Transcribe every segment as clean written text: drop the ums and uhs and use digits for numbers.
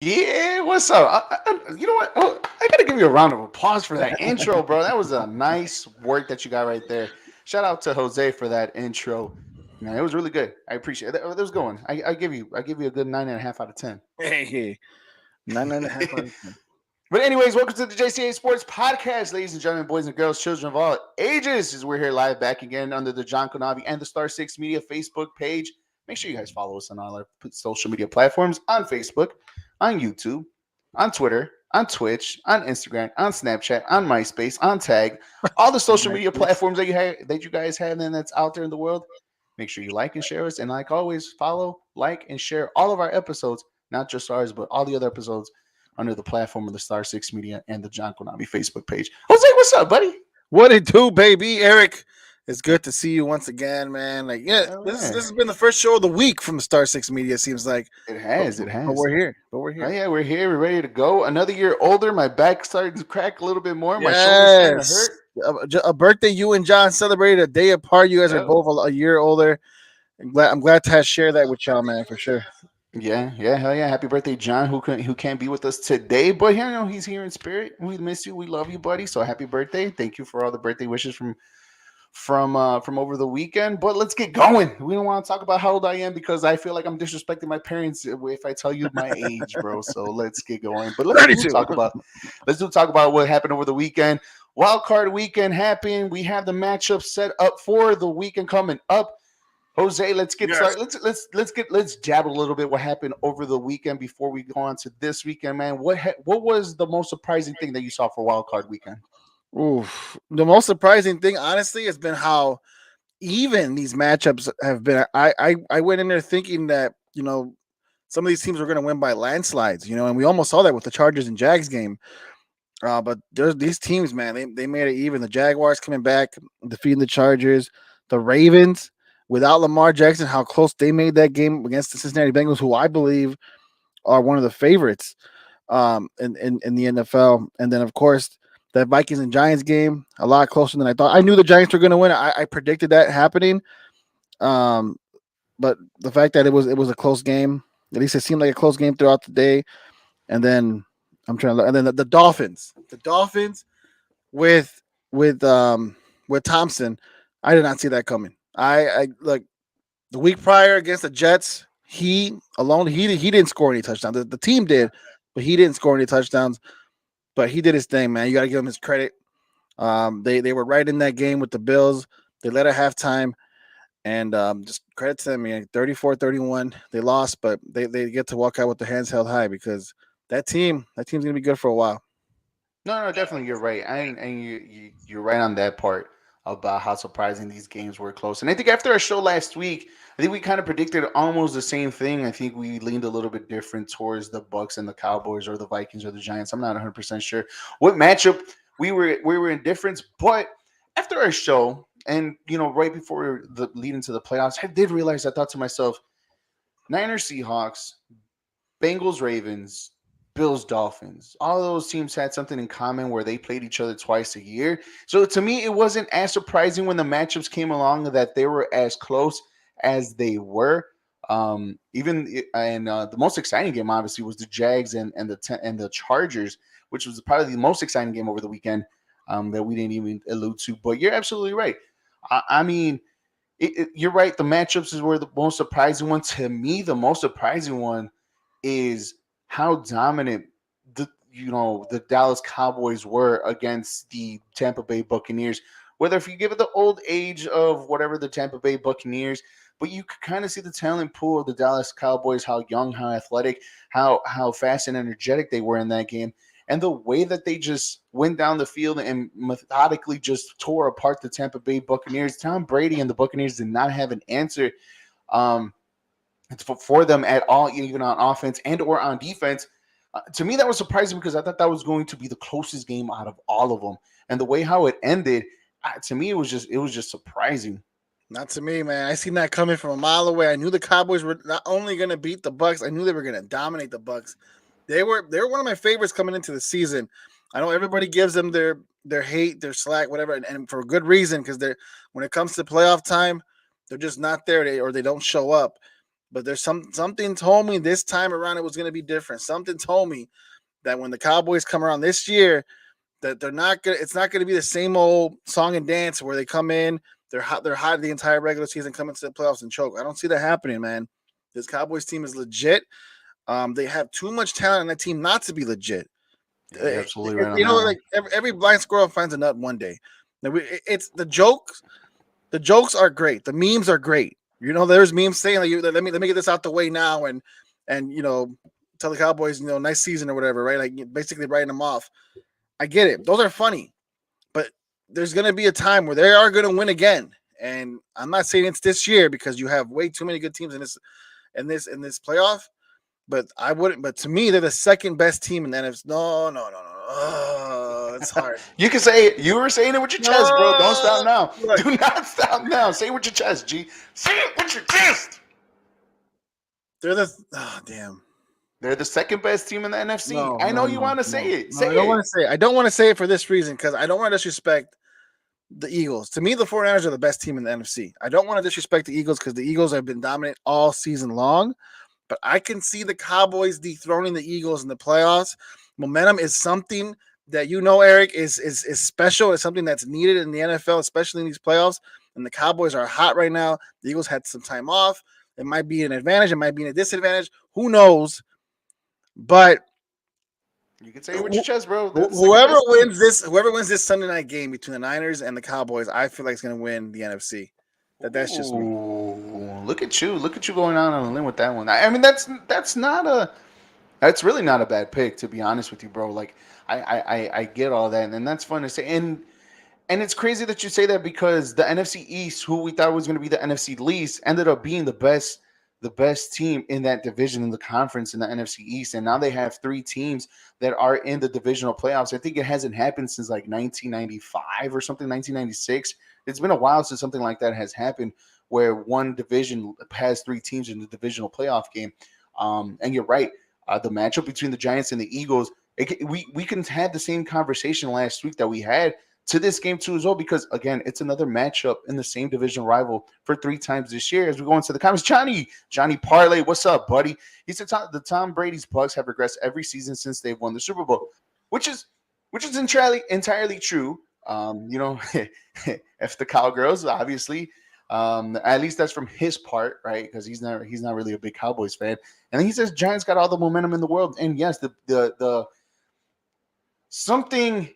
Yeah, what's up? You know what? Oh, I gotta give you a round of applause for that intro, bro. That was a nice work that you got right there. Shout out to Jose for that intro. Man, it was really good. I appreciate it. That was going. I give you a good 9.5 out of 10. Hey, 9.5 out of 10. But anyways, welcome to the Jca Sports podcast, ladies and gentlemen, boys and girls, children of all ages. As we're here live back again under the John Konavi and the Star Six Media Facebook page. Make sure you guys follow us on all our social media platforms on Facebook, on YouTube, on Twitter, on Twitch, on Instagram, on Snapchat, on MySpace, on Tag, all the social media MySpace. platforms that you guys have and that's out there in the world. Make sure you like and share us, and like always, follow, like, and share all of our episodes, not just ours, but all the other episodes under the platform of the Star Six Media and the John Konami Facebook page. Jose, what's up, buddy? What it do, baby? Eric, it's good to see you once again, man. Like, yeah, Oh, this yeah. has been the first show of the week from Star Six Media. Seems like, It but, has. It but has. we're here. But we're Oh, here. yeah, we're here. We're ready to go. Another year older. My back started to crack a little bit more. My shoulder's starting to Yes, hurt. a birthday you and John celebrated a day apart. You guys are Yep. both a year older. I'm glad to have share that with y'all, man, for sure. Yeah, yeah, hell yeah! Happy birthday, John, who can't be with us today, but you know he's here in spirit. We miss you, we love you, buddy. So happy birthday! Thank you for all the birthday wishes from over the weekend. But let's get going. We don't want to talk about how old I am because I feel like I'm disrespecting my parents if I tell you my age, bro. So let's get going. But let's do 32. talk about what happened over the weekend. Wild card weekend happened. We have the matchup set up for the weekend coming up. Jose, let's get Yes. started. Let's jab a little bit what happened over the weekend before we go on to this weekend, man. What was the most surprising thing that you saw for Wild Card Weekend? Oof. The most surprising thing, honestly, has been how even these matchups have been. I went in there thinking that some of these teams were going to win by landslides, and we almost saw that with the Chargers and Jags game. But there's these teams, man. They made it even. The Jaguars coming back, defeating the Chargers. The Ravens without Lamar Jackson, how close they made that game against the Cincinnati Bengals, who I believe are one of the favorites in the NFL. And then of course that Vikings and Giants game, a lot closer than I thought. I knew the Giants were going to win. I predicted that happening. Um, but the fact that it was a close game, at least it seemed like a close game throughout the day. And then I'm trying to look, and then the Dolphins with with um with Thompson, I did not see that coming. I like the week prior against the Jets, he alone he didn't score any touchdowns. The team did, but he didn't score any touchdowns. But he did his thing, man. You got to give him his credit. They were right in that game with the Bills. They led at halftime, and just credit to them, man. 34-31. They lost, but they get to walk out with their hands held high because that team's gonna be good for a while. No, no, definitely you're right, and you're right on that part about how surprising these games were close. And I think after our show last week, I think we kind of predicted almost the same thing. I think we leaned a little bit different towards the Bucks and the Cowboys, or the Vikings or the Giants. I'm not 100% sure what matchup we were in difference, but after our show, and right before the lead into the playoffs, I did realize, I thought to myself, Niners Seahawks, Bengals Ravens, Bills Dolphins. All of those teams had something in common where they played each other twice a year. So to me, it wasn't as surprising when the matchups came along that they were as close as they were. Even and the most exciting game obviously was the Jags and the Chargers, which was probably the most exciting game over the weekend, that we didn't even allude to. But you're absolutely right. I mean, you're right. The matchups is were the most surprising one to me. The most surprising one is how dominant the Dallas Cowboys were against the Tampa Bay Buccaneers. Whether if you give it the old age of whatever the Tampa Bay Buccaneers, but you could kind of see the talent pool of the Dallas Cowboys, how young, how athletic, how fast and energetic they were in that game. And the way that they just went down the field and methodically just tore apart the Tampa Bay Buccaneers. Tom Brady and the Buccaneers did not have an answer um, for them at all, even on offense and or on defense. To me, that was surprising because I thought that was going to be the closest game out of all of them, and the way how it ended, to me, it was just surprising. Not to me, man. I seen that coming from a mile away. I knew the Cowboys were not only going to beat the Bucks, I knew they were going to dominate the Bucks. They were one of my favorites coming into the season. I know everybody gives them their hate, their slack, whatever, and for good reason because they're when it comes to playoff time, they're just not there, or they don't show up. But there's something told me this time around it was going to be different. Something told me that when the Cowboys come around this year, that they're not gonna. It's not going to be the same old song and dance where they come in, they're hot the entire regular season, come into the playoffs and choke. I don't see that happening, man. This Cowboys team is legit. They have too much talent on that team not to be legit. Yeah, you're absolutely right on You know, that one. like every blind squirrel finds a nut one day. It's the jokes. The jokes are great. The memes are great. You know, there's memes saying like, let me get this out the way now, and tell the Cowboys, nice season or whatever, right? Like basically writing them off. I get it. Those are funny, but there's gonna be a time where they are gonna win again. And I'm not saying it's this year because you have way too many good teams in this playoff. But I wouldn't. But to me, they're the second best team in the NFC. No, no, no, no. It's hard. You can say it. You were saying it with your chest, bro. Don't stop No, now. look, Do not stop now. Say it with your chest, G. Say it with your chest. they're the. Oh, damn. They're the second best team in the NFC. No, I know no, you no, want to say no, it. no. Say I don't it. want to say. It. I don't want to say it for this reason because I don't want to disrespect the Eagles. To me, the 49ers are the best team in the NFC. I don't want to disrespect the Eagles because the Eagles have been dominant all season long. But I can see the Cowboys dethroning the Eagles in the playoffs. Momentum is something that Eric is special. It's something that's needed in the NFL, especially in these playoffs. And the Cowboys are hot right now. The Eagles had some time off. It might be an advantage. It might be a disadvantage. Who knows? But You can say it with your chest, bro. They're the second whoever best team. whoever wins this Sunday night game between the Niners and the Cowboys, I feel like it's going to win the NFC. That's just me. Ooh, look at you! Look at you going out on a limb with that one. I mean, that's not a that's really not a bad pick, to be honest with you, bro. Like I get all that, and that's fun to say. And it's crazy that you say that because the NFC East, who we thought was going to be the NFC least, ended up being the best team in that division in the conference in the NFC East. And now they have three teams that are in the divisional playoffs. I think it hasn't happened since like 1995 or something, 1996. It's been a while since something like that has happened where one division has three teams in the divisional playoff game. And you're right. The matchup between the Giants and the Eagles, we can have the same conversation last week that we had to this game too as well, because again, it's another matchup in the same division rival for three times this year. As we go into the comments, Johnny Parlay, what's up, buddy? He said the Tom Brady's Bucks have regressed every season since they've won the Super Bowl, which is entirely true. If the Cowgirls, obviously, at least that's from his part, right? Because he's not really a big Cowboys fan. And then he says Giants got all the momentum in the world, and yes, the something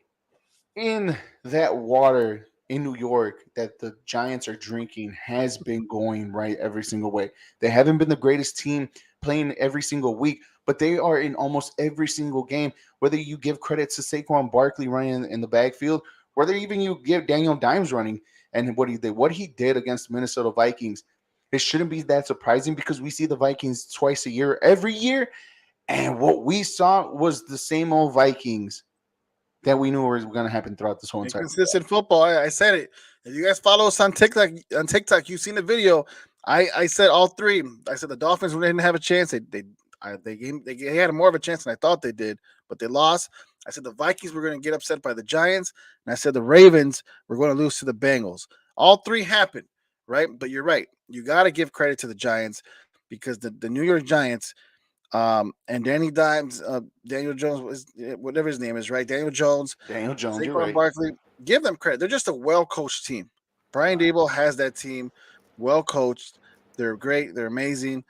in that water in New York that the Giants are drinking has been going right every single way. They haven't been the greatest team playing every single week, but they are in almost every single game. Whether you give credit to Saquon Barkley running in the backfield, whether even you give Daniel Dimes running and what he did against the Minnesota Vikings, it shouldn't be that surprising because we see the Vikings twice a year, every year, and what we saw was the same old Vikings that we knew was going to happen throughout this whole entire. Inconsistent football. I said it. If you guys follow us on TikTok, you've seen the video. I said all three. I said the Dolphins didn't have a chance. They had more of a chance than I thought they did, but they lost. I said the Vikings were going to get upset by the Giants, and I said the Ravens were going to lose to the Bengals. All three happened, right? But you're right. You got to give credit to the Giants because the New York Giants and Danny Dimes, Daniel Jones, whatever his name is, right? Daniel Jones, Daniel Jones, you're Saquon right. Barkley, give them credit. They're just a well coached team. Brian Dable has that team well coached. They're great. They're amazing.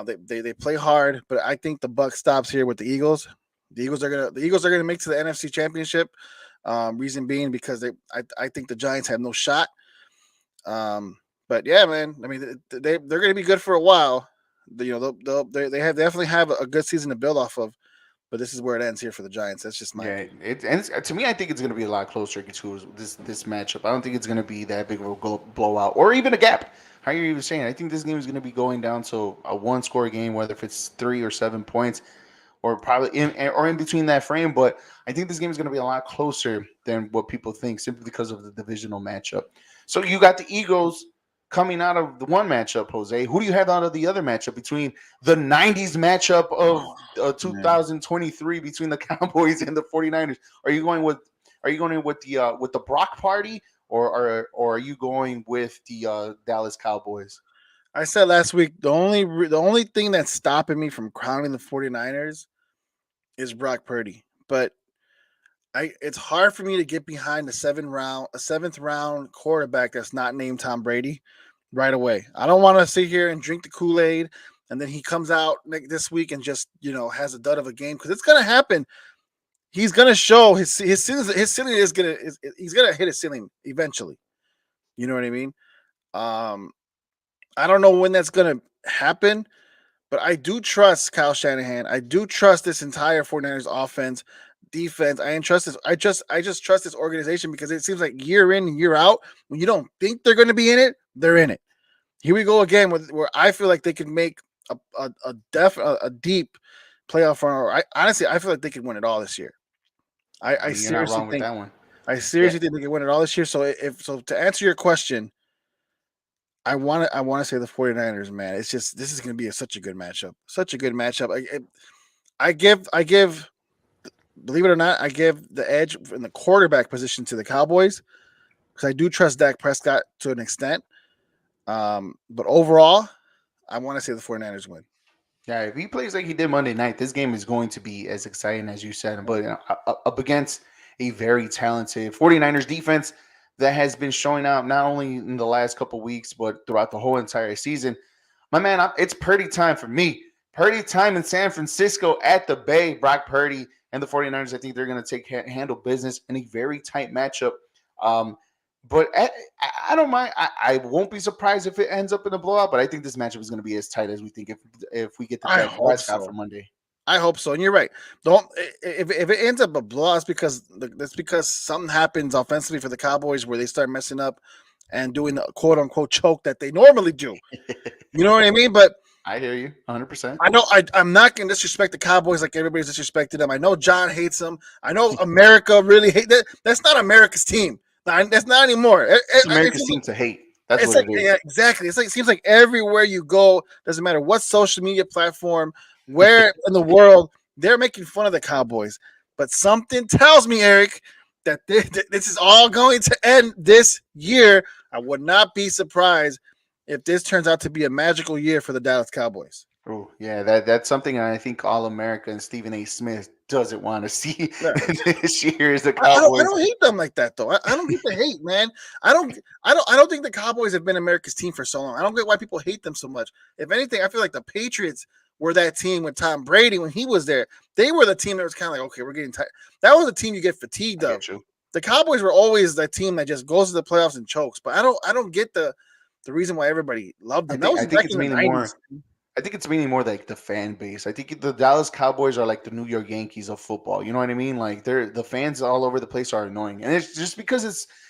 They play hard, but I think the buck stops here with the Eagles. The Eagles are gonna make to the NFC Championship. Reason being because I think the Giants have no shot. But yeah, man. I mean, they're gonna be good for a while. They have definitely have a good season to build off of. But this is where it ends here for the Giants. That's just my Yeah, opinion. to me, I think it's going to be a lot closer to this matchup. I don't think it's going to be that big of a blowout or even a gap. How you're even saying? I think this game is going to be going down to a one-score game, whether if it's 3 or 7 points, or probably in between that frame. But I think this game is going to be a lot closer than what people think, simply because of the divisional matchup. So you got the Eagles coming out of the one matchup, Jose. Who do you have out of the other matchup between the 90s matchup of Oh, man. 2023 between the Cowboys and the 49ers? Are you going with the Brock party, or are you going with the Dallas Cowboys? I said last week the only thing that's stopping me from crowning the 49ers is Brock Purdy. But it's hard for me to get behind a seventh round quarterback that's not named Tom Brady right away. I don't want to sit here and drink the Kool Aid, and then he comes out this week and just has a dud of a game because it's gonna happen. He's gonna show his ceiling he's gonna hit his ceiling eventually. You know what I mean? Um, I don't know when that's gonna happen, but I do trust Kyle Shanahan. I do trust this entire 49ers offense, defense. I trust this. I just trust this organization because it seems like year in and year out, when you don't think they're going to be in it, they're in it. Here we go again with where I feel like they could make a deep playoff run. Or honestly, I feel like they could win it all this year. I, I I mean, you're not seriously wrong with think that one. I Yeah, seriously think they can win it all this year. So if so, to answer your question, I want to say the 49ers, man. It's just this is going to be such a good matchup. Such a good matchup. I give believe it or not, I give the edge in the quarterback position to the Cowboys because I do trust Dak Prescott to an extent. But overall, I want to say the 49ers win. yeah. If he plays like he did Monday night, this game is going to be as exciting as you said. But up against a very talented 49ers defense that has been showing out not only in the last couple weeks but throughout the whole entire season. My man, it's Purdy time for me. Purdy time in San Francisco at the Bay. Brock Purdy and the 49ers, I think they're going to handle business in a very tight matchup. Um, but I don't mind. I won't be surprised if it ends up in a blowout, but I think this matchup is going to be as tight as we think if we get the I Dak hope Prescott for so. Monday. I hope so. And you're right. Don't if it ends up a blowout, it's because something happens offensively for the Cowboys where they start messing up and doing the quote unquote choke that they normally do. You know what I mean? But I hear you 100%. I know I'm not going to disrespect the Cowboys like everybody's disrespected them. I know John hates them. I know America really hates that. That's not America's team. That's not anymore. It's America's team to hate. That's It's what like it is. yeah, exactly. It's like it seems like everywhere you go, doesn't matter what social media platform, where in the world, they're making fun of the Cowboys. But something tells me, Eric, that this is all going to end this year. I would not be surprised if this turns out to be a magical year for the Dallas Cowboys. Oh yeah, that's something I think All America and Stephen A. Smith doesn't want to see Yeah. this year is the I Cowboys. don't hate them like that though. I don't get the hate, man. I don't think the Cowboys have been America's team for so long. I don't get why people hate them so much. If anything, I feel like the Patriots were that team with Tom Brady when he was there. They were the team that was kind of like, okay, we're getting tired. That was a team you get fatigued I of. get you. The Cowboys were always that team that just goes to the playoffs and chokes. But I don't get the reason why everybody loved them. That I was think back it's in the mainly '90s. more. I think it's mainly more like the fan base. I think the Dallas Cowboys are like the New York Yankees of football. You know what I mean? Like they're the fans all over the place are annoying, and it's just because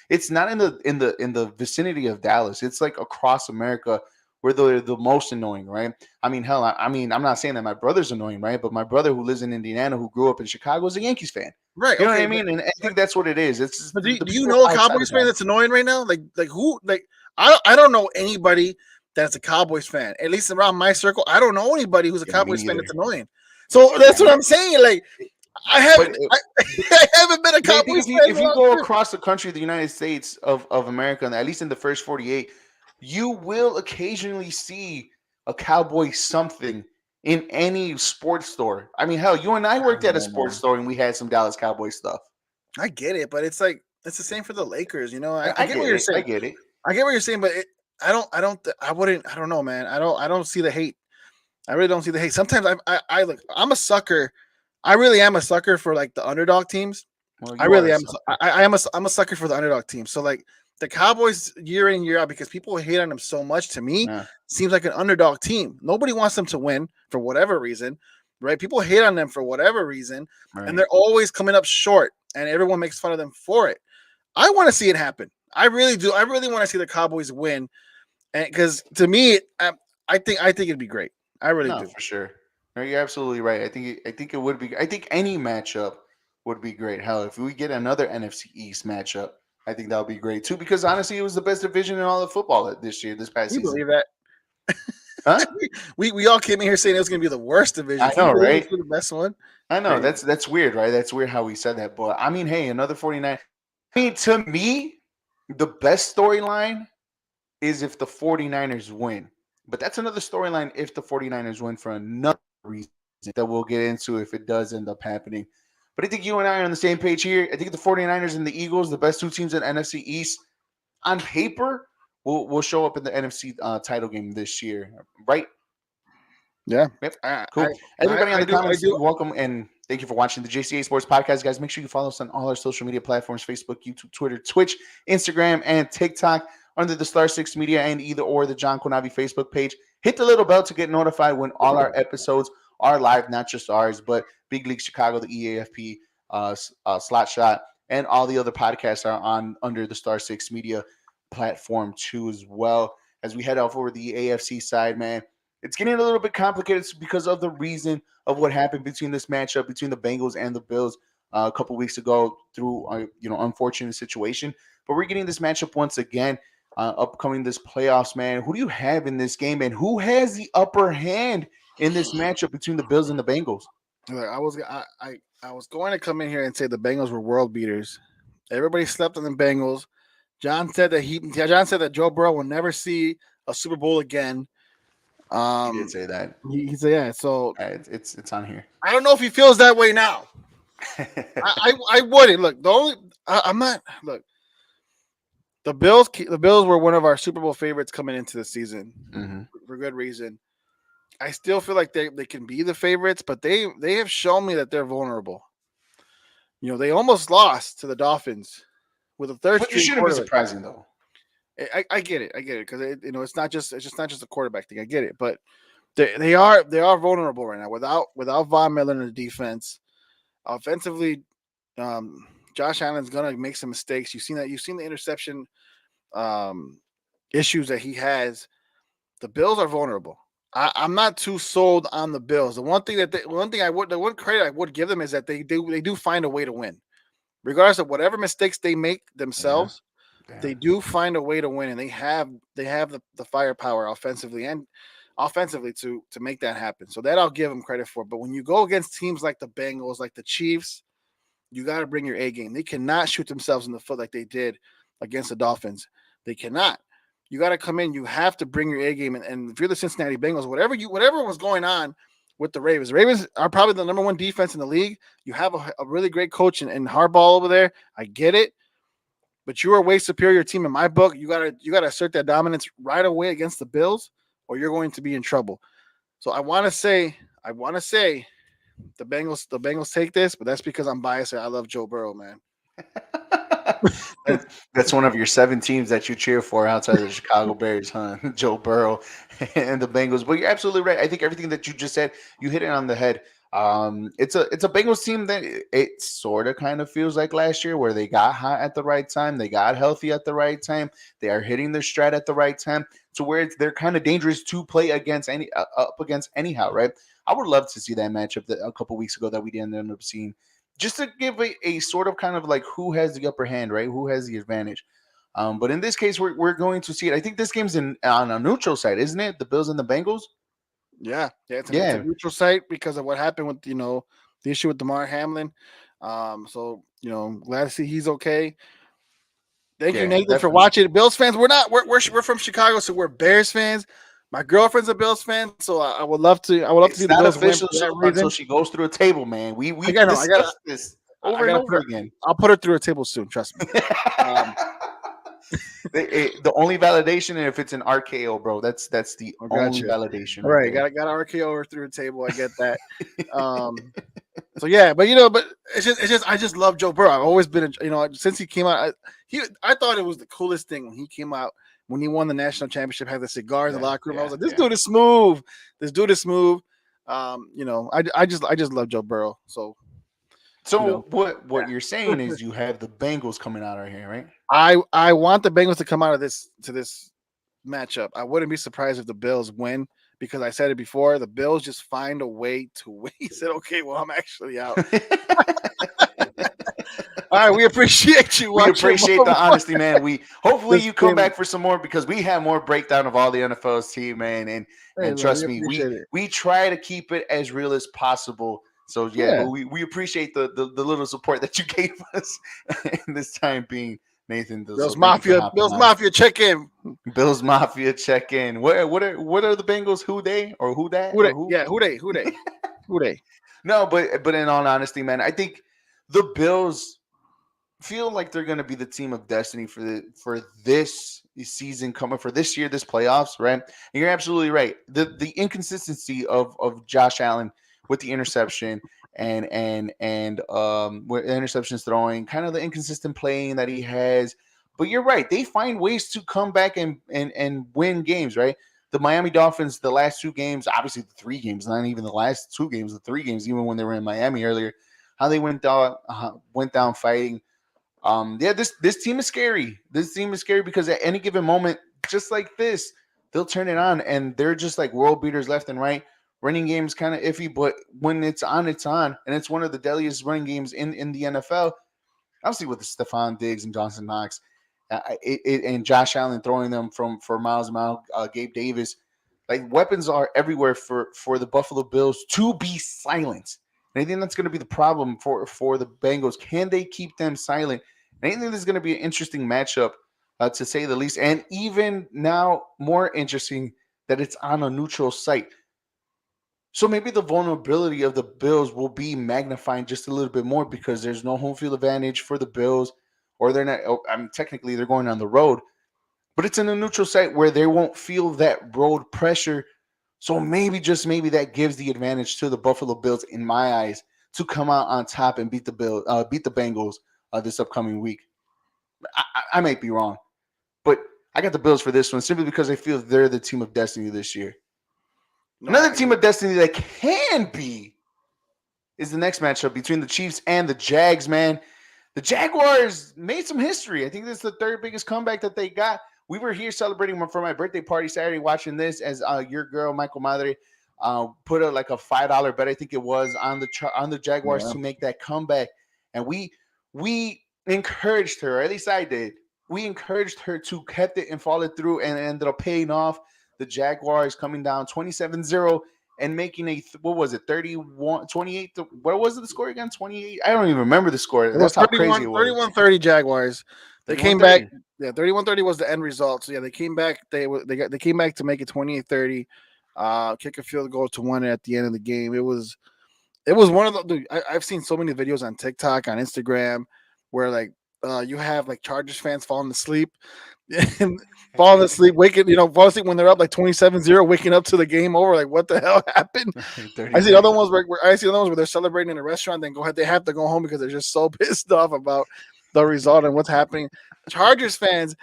it's not in the vicinity of Dallas. It's like across America where they're the most annoying, right? I mean, hell, I mean, I'm not saying that my brother's annoying, right? But my brother who lives in Indiana, who grew up in Chicago, is a Yankees fan. Right. You know what Okay. I mean? And I think that's what it is. It's just But do, the do you people know a outside of Cowboys fan that. that's annoying right now? Like who? Like I don't know anybody that's a Cowboys fan. At least around my circle, I don't know anybody who's a Yeah, me Cowboys fan neither. that's annoying. So Yeah, that's what I'm saying. Like I but haven't I, I haven't been a But I think Cowboys fan in if a you long go time. across the country, the United States of America, and at least in the first 48, you will occasionally see a cowboy something in any sports store. I mean, hell, you and I I worked don't at a know, sports man. store and we had some Dallas Cowboy stuff. I get it, but it's like it's the same for the Lakers. I I get what get you're it. I saying. get it. I get what you're saying, but I wouldn't. I don't know, man. I don't see the hate. I really don't see the hate. Sometimes I look. I'm a sucker. I really am a sucker for like the underdog teams. Well, I you are really a am. sucker. I'm a sucker for the underdog team. So like the Cowboys year in year out because people hate on them so much. To me, Yeah, seems like an underdog team. Nobody wants them to win for whatever reason, right? People hate on them for whatever reason, and right. they're always coming up short, and everyone makes fun of them for it. I want to see it happen. I really do. I really want to see the Cowboys win, and because to me, I think it'd be great. I really No, do. for sure. No, you're absolutely right. I think it would be. I think any matchup would be great. Hell, if we get another NFC East matchup, I think that would be great too. Because honestly, it was the best division in all of football this year, this past You season. believe that? Huh? We all came in here saying it was going to be the worst division. I Can you know, believe right? it's the best one? I know Crazy. that's weird, right? That's weird how we said that. But I mean, hey, another 49. I mean, to me, the best storyline is if the 49ers win. But that's another storyline if the 49ers win for another reason that we'll get into if it does end up happening. But I think you and I are on the same page here. I think the 49ers and the Eagles, the best two teams in NFC East, on paper, will show up in the NFC title game this year, right? Yeah, Yep. I I Cool. Everybody on I the do I comments, do. welcome and thank you for watching the Jca Sports podcast, guys. Make sure you follow us on all our social media platforms: Facebook, YouTube, Twitter, Twitch, Instagram, and TikTok under the Star Six Media and either or the John Konavi Facebook page. Hit the little bell to get notified when all our episodes are live, not just ours, but Big League Chicago, the EAFP, Slot Shot, and all the other podcasts are on under the Star Six Media platform too as well. As we head off over the AFC side, man, it's getting a little bit complicated because of the reason of what happened between this matchup between the Bengals and the Bills a couple weeks ago through a unfortunate situation. But we're getting this matchup once again, upcoming this playoffs, man. Who do you have in this game, and who has the upper hand in this matchup between the Bills and the Bengals? Look, I was going to come in here and say the Bengals were world beaters. Everybody slept on the Bengals. John said that Joe Burrow will never see a Super Bowl again. He did Um, say that. he said, yeah. So It's on here. I don't know if he feels that way now. I wouldn't look. The only I'm not look. The Bills were one of our Super Bowl favorites coming into the season Hmm. for good reason. I still feel like they can be the favorites, but they have shown me that they're vulnerable. They almost lost to the Dolphins with a third But you string shouldn't be quarterback. surprising though. I get it, because it's not just a quarterback thing. I get it, but they are vulnerable right now without Von Miller in the defense. Offensively, um, Josh Allen's gonna make some mistakes. You've seen the interception um, issues that he has. The Bills are vulnerable. I'm not too sold on the Bills. The one credit I would give them is that they do find a way to win, regardless of whatever mistakes they make Yeah. themselves. Yeah. They do find a way to win, and they have the firepower offensively and offensively to make that happen. So that I'll give them credit for. But when you go against teams like the Bengals, like the Chiefs, you got to bring your A game. They cannot shoot themselves in the foot like they did against the Dolphins. They cannot. You got to come in. You have to bring your A game. And if you're the Cincinnati Bengals, whatever was going on with the Ravens are probably the number one defense in the league. You have a really great coach and Harbaugh over there. I get it, but you are a way superior team in my book. You gotta assert that dominance right away against the Bills, or you're going to be in trouble. So I want to say the Bengals take this, but that's because I'm biased. I love Joe Burrow, man. That's one of your seven teams that you cheer for outside of the Chicago Bears, huh? Joe Burrow and the Bengals. But you're absolutely right. I think everything that you just said, you hit it on the head. It's a Bengals team that it sort of kind of feels like last year, where they got hot at the right time, they got healthy at the right time, they are hitting their stride at the right time, to where they're kind of dangerous to play against up against anyhow, right? I would love to see that matchup that a couple weeks ago that we didn't end up seeing, just to give a sort of kind of like who has the upper hand, right? Who has the advantage? But in this case, we're going to see it. I think this game's on a neutral side, isn't it? The Bills and the Bengals. Yeah, it's a Yeah, neutral site because of what happened with the issue with Damar Hamlin. So glad to see he's okay. Thank you, yeah, Nathan, for definitely. watching. Bills fans, we're from Chicago, so we're Bears fans. My girlfriend's a Bills fan, so I would love to see It's the not Bills win official for so, that until reason. she goes through a table, man. I We've got no, I got discussed this I over and gotta put over her. again. I'll put her through a table soon. Trust me. Um, The only validation if it's an RKO, bro. That's the I got only you. validation All right right, there. got RKO her through a table. I get that. Um, So yeah, but it's just I just love Joe Burrow. I've always been since he came out. I thought it was the coolest thing when he came out when he won the national championship. Had the cigar in the Yeah, locker room. I was yeah, like, this yeah. dude is smooth. This dude is smooth. I just love Joe Burrow. So you So know, what you're saying is you have the Bengals coming out right here, right? I want the Bengals to come out of this matchup. I wouldn't be surprised if the Bills win because I said it before. The Bills just find a way to win. He said, okay, well I'm actually out. All right, we appreciate you We watching appreciate the honesty, man. We hopefully this you come game. back for some more because we have more breakdown of all the NFL's team, man. Hey, And man, we trust me, appreciate it. we try to keep it as real as possible. So yeah, Yeah, but we appreciate the little support that you gave us in this time being. Nathan. So thank you for hopping Bills on. Mafia, check in. Bills Mafia check in. What are the Bengals? Who they or who that Who or they? who? Yeah, who they? No, but in all honesty, man, I think the Bills feel like they're going to be the team of destiny for this season coming for this year, this playoffs, right? And you're absolutely right. The inconsistency of Josh Allen with the interception and with interceptions throwing, kind of the inconsistent playing that he has. But you're right. They find ways to come back and win games, right? The Miami Dolphins, the last two games, obviously the three games, not even the last two games, the three games, even when they were in Miami earlier, how they went down fighting. Yeah, this team is scary. This team is scary because at any given moment, just like this, they'll turn it on and they're just like world beaters left and right. Running game's kind of iffy, but when it's on, it's on, and it's one of the deadliest running games in the NFL. Obviously, with the Stephon Diggs and Johnson Knox, and Josh Allen throwing them from for miles and miles, Gabe Davis, like weapons are everywhere for the Buffalo Bills to be silent. And I think that's going to be the problem for the Bengals. Can they keep them silent? And I think this is going to be an interesting matchup, to say the least. And even now, more interesting that it's on a neutral site. So maybe the vulnerability of the Bills will be magnified just a little bit more because there's no home field advantage for the Bills, or they're not. I mean, technically they're going on the road, but it's in a neutral site where they won't feel that road pressure. So maybe, just maybe, that gives the advantage to the Buffalo Bills, in my eyes, to come out on top and beat the Bengals this upcoming week. I might be wrong, but I got the Bills for this one simply because I feel they're the team of destiny this year. No, Another team of destiny that can be is the next matchup between the Chiefs and the Jags, man. The Jaguars made some history. I think this is the third biggest comeback that they got. We were here celebrating for my birthday party Saturday, watching this as your girl Michael Madre put a like a $5 bet, I think it was, on the Jaguars yeah. to make that comeback, and we encouraged her, or at least I did. We encouraged her to kept it and follow through, and it ended up paying off. The Jaguars coming down 27-0 and making what was it, 31 28? What was it, the score again? 28. I don't even remember the score. It was That's how crazy it was. 31-30 Jaguars. They came back. 31-30. Yeah, 31-30 was the end result. So yeah, they came back. They came back to make it 28-30. Kick a field goal to win it at the end of the game. It was one of the. Dude, I've seen so many videos on TikTok, on Instagram, where like you have like Chargers fans falling asleep, and falling asleep, fall asleep when they're up like 27-0, waking up to the game over. Like, what the hell happened? I see 30-30. other ones where they're celebrating in a restaurant, then they have to go home because they're just so pissed off about the result and what's happening. Chargers fans,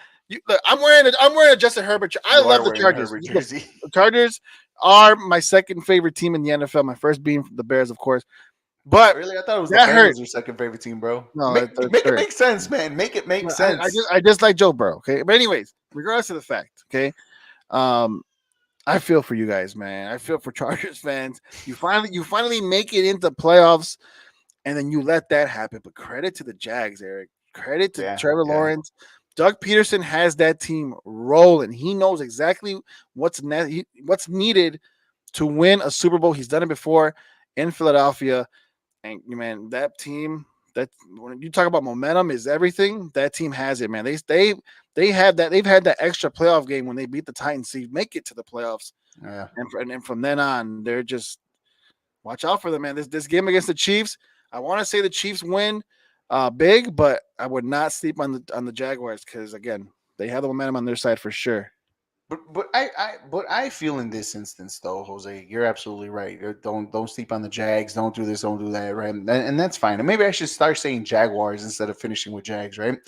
look, I'm wearing a Justin Herbert. I You are love the wearing a Chargers. Herbert Look, jersey. the Chargers are my second favorite team in the NFL. My first being the Bears, of course. But Really? I thought it was the that hurt. Bengals, your second favorite team, bro. No, Make, it's make it third. make sense, man. Make it make sense. I just like Joe Burrow. Okay, but anyways, regardless of the fact, okay, um, I feel for you guys, man. I feel for Chargers fans. You finally make it into playoffs, and then you let that happen. But credit to the Jags, Eric. Credit to Yeah, Trevor yeah. Lawrence. Doug Peterson has that team rolling. He knows exactly what's needed to win a Super Bowl. He's done it before in Philadelphia. And man, that team, that when you talk about momentum is everything, that team has it, man. They have that. They've had that extra playoff game when they beat the Titans to make it to the playoffs, Yeah. and from then on, they're just watch out for them, man. This game against the Chiefs, I want to say the Chiefs win big, but I would not sleep on the Jaguars because again, they have the momentum on their side for sure. But I feel in this instance though, Jose, you're absolutely right. Don't sleep on the Jags. Don't do this. Don't do that. Right, and that's fine. And maybe I should start saying Jaguars instead of finishing with Jags. Right.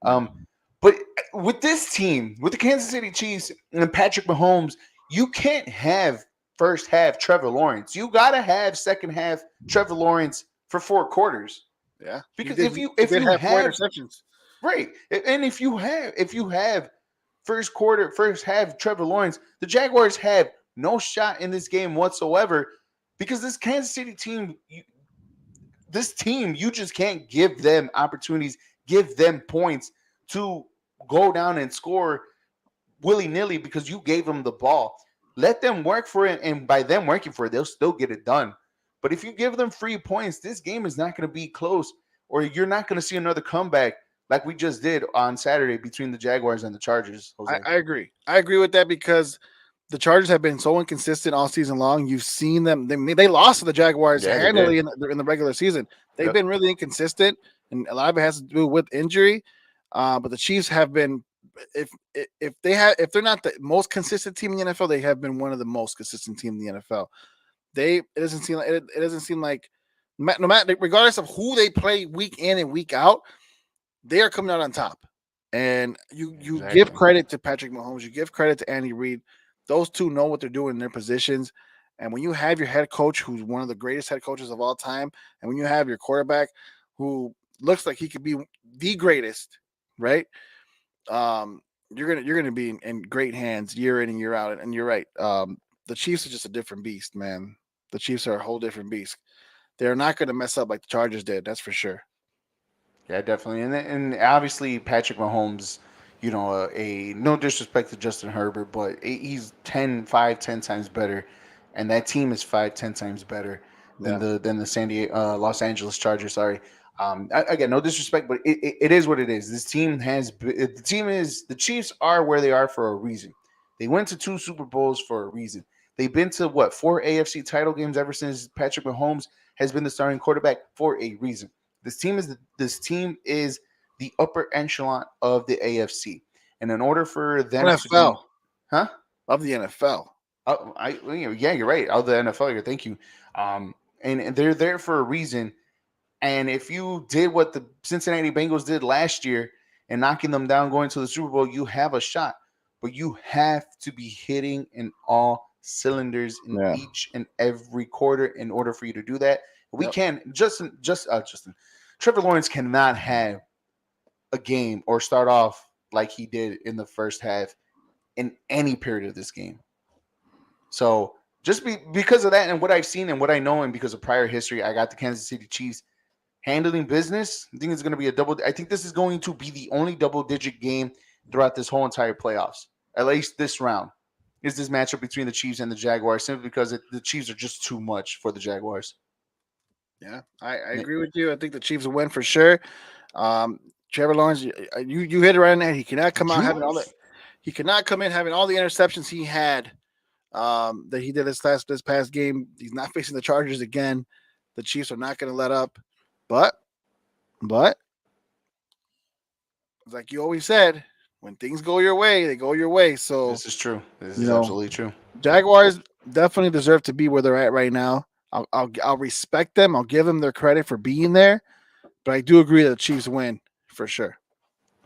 um, but with this team, with the Kansas City Chiefs and Patrick Mahomes, you can't have first half Trevor Lawrence. You gotta have second half Trevor Lawrence for 4 quarters. Yeah, Because did. if He you if did you have four have interceptions. right, and if you have first quarter, first half, Trevor Lawrence, the Jaguars have no shot in this game whatsoever because this Kansas City team, you just can't give them opportunities, give them points to go down and score willy nilly because you gave them the ball. Let them work for it, and by them working for it, they'll still get it done. But if you give them free points, this game is not going to be close, or you're not going to see another comeback like we just did on Saturday between the Jaguars and the Chargers, I, Jose. I agree. I agree with that because the Chargers have been so inconsistent all season long. You've seen them; they lost to the Jaguars Yeah, they did. handily in the regular season. They've Yep. been really inconsistent, and a lot of it has to do with injury. But the Chiefs have been, if if they're not the most consistent team in the NFL, they have been one of the most consistent team in the NFL. It doesn't seem like no matter regardless of who they play week in and week out, they are coming out on top. And you give Exactly. credit to Patrick Mahomes, you give credit to Andy Reid. Those two know what they're doing in their positions. And when you have your head coach, who's one of the greatest head coaches of all time, and when you have your quarterback, who looks like he could be the greatest, right? You're gonna be in great hands year in and year out. And you're right. The Chiefs are just a different beast, man. The Chiefs are a whole different beast. They're not gonna mess up like the Chargers did. That's for sure. Yeah, definitely, and obviously Patrick Mahomes, a no disrespect to Justin Herbert, but he's 10 times better, and that team is 5, 10 times better than Yeah. the Los Angeles Chargers. Sorry, again, no disrespect, but it is what it is. This team the Chiefs are where they are for a reason. They went to 2 Super Bowls for a reason. They've been to what 4 AFC title games ever since Patrick Mahomes has been the starting quarterback for a reason. This team is the upper echelon of the AFC, and in order for them to be, NFL huh? of the NFL. Yeah, you're right. Of the NFL, thank you. And they're there for a reason. And if you did what the Cincinnati Bengals did last year and knocking them down going to the Super Bowl, you have a shot. But you have to be hitting in all cylinders in Yeah. each and every quarter in order for you to do that. We Yep. can Justin. Trevor Lawrence cannot have a game or start off like he did in the first half in any period of this game. So because of that and what I've seen and what I know and because of prior history, I got the Kansas City Chiefs handling business. I think it's going to be a double. I think this is going to be the only double-digit game throughout this whole entire playoffs. At least this round is this matchup between the Chiefs and the Jaguars, simply because the Chiefs are just too much for the Jaguars. Yeah, I agree with you. I think the Chiefs will win for sure. Um, Trevor Lawrence, you hit it right in there. He cannot come out having all that. Juice. He cannot come in having all the interceptions he had that he did this past game. He's not facing the Chargers again. The Chiefs are not going to let up. But but like you always said, when things go your way, they go your way. So This is true. This you is know, absolutely true. Jaguars definitely deserve to be where they're at right now. I'll respect them. I'll give them their credit for being there. But I do agree that the Chiefs win for sure.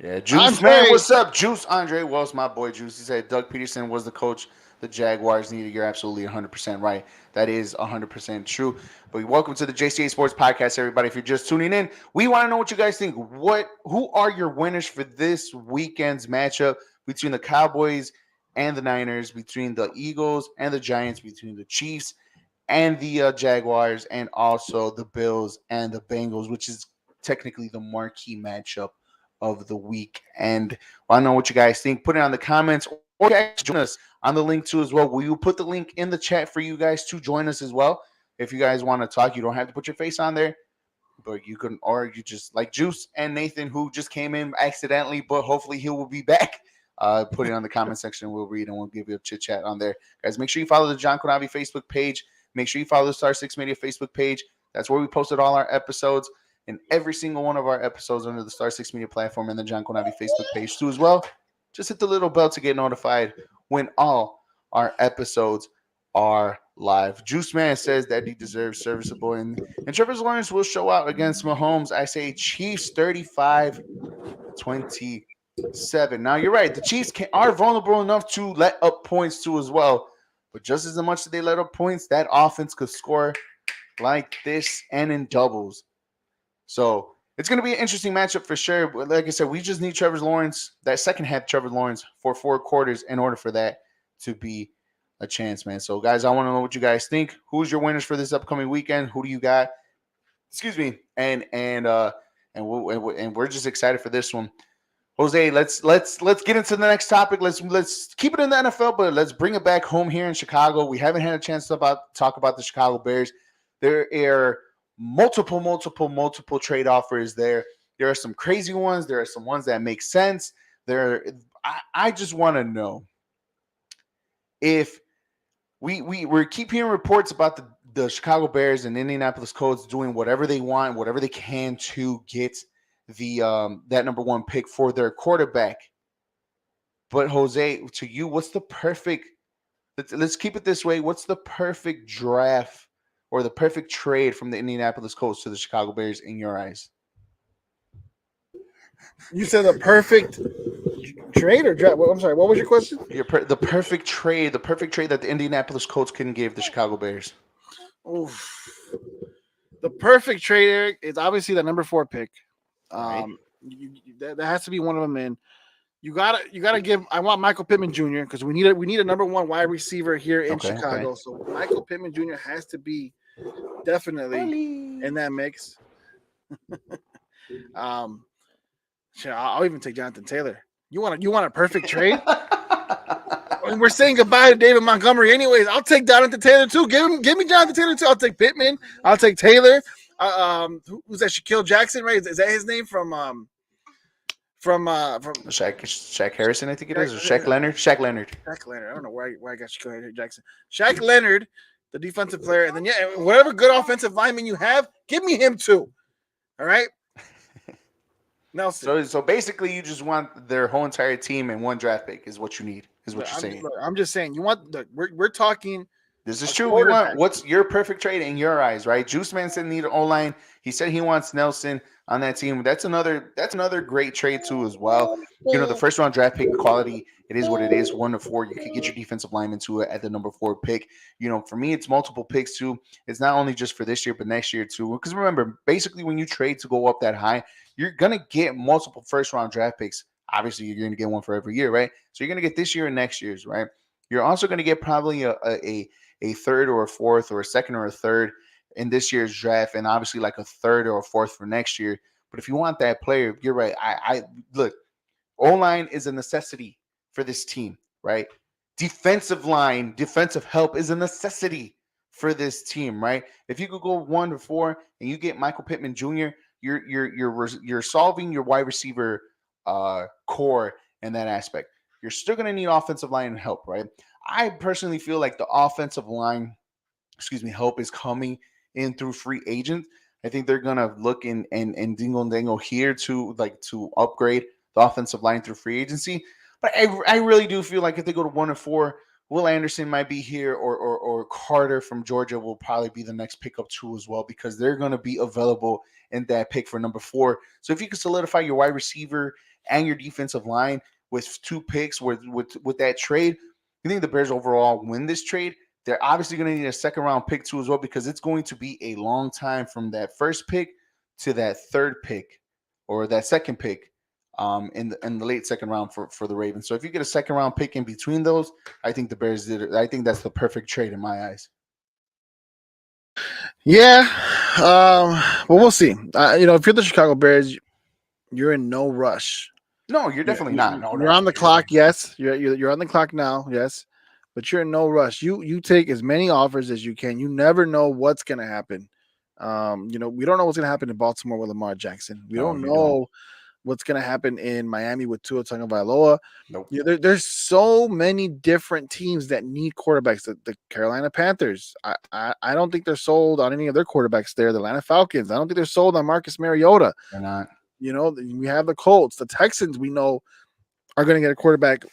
Yeah, Juice man, Andre, what's up? Juice Andre Wells, my boy Juice. He said Doug Peterson was the coach the Jaguars needed. You're absolutely 100% right. That is 100% true. But welcome to the Jca Sports Podcast, everybody. If you're just tuning in, we want to know what you guys think. Who are your winners for this weekend's matchup between the Cowboys and the Niners, between the Eagles and the Giants, between the Chiefs and the Jaguars, and also the Bills and the Bengals, which is technically the marquee matchup of the week. And I don't know what you guys think. Put it on the comments or join us on the link too as well. We will put the link in the chat for you guys to join us as well. If you guys want to talk, you don't have to put your face on there, but you can, or you just like Juice and Nathan, who just came in accidentally, but hopefully he will be back. Put it on the comment section. We'll read and we'll give you a chit chat on there. Guys, make sure you follow the John Konavi Facebook page. Make sure you follow the Star 6 Media Facebook page. That's where we posted all our episodes and every single one of our episodes under the Star 6 Media platform and the John Konavi Facebook page too as well. Just hit the little bell to get notified when all our episodes are live. Juice Man says that he deserves serviceable, and Trevor Lawrence will show out against Mahomes. I say Chiefs 35-27. Now you're right. The Chiefs are vulnerable enough to let up points too as well. But just as much as they let up points, that offense could score like this and in doubles. So it's going to be an interesting matchup for sure. But like I said, we just need Trevor Lawrence, that second half Trevor Lawrence, for 4 quarters in order for that to be a chance, man. So, guys, I want to know what you guys think. Who's your winners for this upcoming weekend? Who do you got? Excuse me. And we're just excited for this one. Jose, let's get into the next topic. Let's keep it in the NFL, but let's bring it back home here in Chicago. We haven't had a chance to talk about the Chicago Bears. There are multiple trade offers there. There are some crazy ones. There are some ones that make sense. I just want to know if we keep hearing reports about the Chicago Bears and Indianapolis Colts doing whatever they want, whatever they can to get the that number one pick for their quarterback. But Jose, to you, what's the perfect? Let's keep it this way. What's the perfect draft or the perfect trade from the Indianapolis Colts to the Chicago Bears in your eyes? You said the perfect trade or draft. Well, I'm sorry. What was your question? The perfect trade that the Indianapolis Colts couldn't give the Chicago Bears. Oof. The perfect trade, Eric, is obviously the number 4 pick. Right. That has to be one of them. In you gotta give. I want Michael Pittman Jr. because we need a number 1 wide receiver here in Okay. Chicago. Okay. So Michael Pittman Jr. has to be definitely in that mix. Um, I'll even take Jonathan Taylor. You want a perfect trade? I mean, we're saying goodbye to David Montgomery, anyways. I'll take Jonathan Taylor too. Give me Jonathan Taylor too. I'll take Pittman. I'll take Taylor. Who's that? Shaquille Jackson, right? Is that his name from Shaq Harrison, I think it Shaq, is, or Shaq Leonard. Shaq Leonard. Shaq Leonard? I don't know why I got Shaquille Jackson. Shaq Leonard, the defensive player, and then whatever good offensive lineman you have, give me him too. All right, Nelson. So basically, you just want their whole entire team and one draft pick is what you need. Is what you're saying. I'm just saying. We're talking This is a true. We want quarterback. what's your perfect trade in your eyes, right? Juice Man said need an O line. He said he wants Nelson on that team. That's another great trade too as well. The first round draft pick quality, it is what it is. 1 to 4. You could get your defensive lineman to it at the number 4 pick. For me, it's multiple picks too. It's not only just for this year, but next year too. Because remember, basically when you trade to go up that high, you're gonna get multiple first round draft picks. Obviously, you're gonna get one for every year, right? So you're gonna get this year and next year's, right? You're also gonna get probably a third or a fourth or a second or a third in this year's draft, and obviously like a third or a fourth for next year. But if you want that player, you're right. I look, O line is a necessity for this team, right? Defensive line, defensive help is a necessity for this team, right? If you could go 1 to 4 and you get Michael Pittman Jr., you're solving your wide receiver core in that aspect. You're still going to need offensive line help, right? I personally feel like the offensive line, help is coming in through free agents. I think they're gonna look and dingle and dangle here to upgrade the offensive line through free agency. But I really do feel like if they go to 1 to 4, Will Anderson might be here, or Carter from Georgia will probably be the next pickup too as well, because they're gonna be available in that pick for number 4. So if you can solidify your wide receiver and your defensive line with 2 picks with that trade, you think the Bears overall win this trade? They're obviously going to need a second round pick too as well, because it's going to be a long time from that first pick to that third pick or that second pick in the late second round for the Ravens. So if you get a second round pick in between those, I think the Bears did it. I think that's the perfect trade in my eyes. Yeah. Well, we'll see. If you're the Chicago Bears, you're in no rush. No, you're definitely not. No, You're on the clock. Yes, you're on the clock now. Yes, but you're in no rush. You take as many offers as you can. You never know what's going to happen. We don't know what's going to happen in Baltimore with Lamar Jackson. We No, don't you don't. know what's going to happen in Miami with Tua Tagovailoa. Nope. There's so many different teams that need quarterbacks. The Carolina Panthers, I don't think they're sold on any of their quarterbacks there. The Atlanta Falcons, I don't think they're sold on Marcus Mariota. They're not. We have the Colts. The Texans, we know, are going to get a quarterback.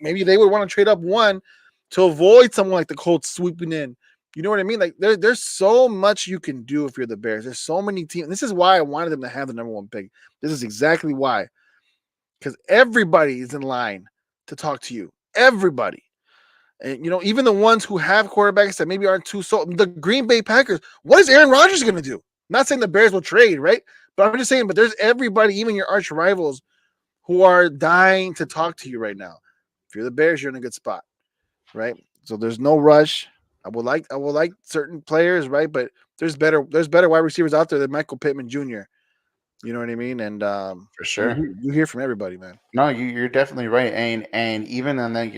Maybe they would want to trade up one to avoid someone like the Colts swooping in. You know what I mean? Like there's so much you can do if you're the Bears. There's so many teams. This is why I wanted them to have the number 1 pick. This is exactly why. Because everybody is in line to talk to you. Everybody. And even the ones who have quarterbacks that maybe aren't too sold. The Green Bay Packers. What is Aaron Rodgers going to do? I'm not saying the Bears will trade, right? But I'm just saying, but there's everybody, even your arch rivals, who are dying to talk to you right now. If you're the Bears, you're in a good spot, right? So there's no rush. I would like certain players, right? But there's better wide receivers out there than Michael Pittman Jr. You know what I mean? And For sure. you hear from everybody, man. No, you're definitely right, and even on that,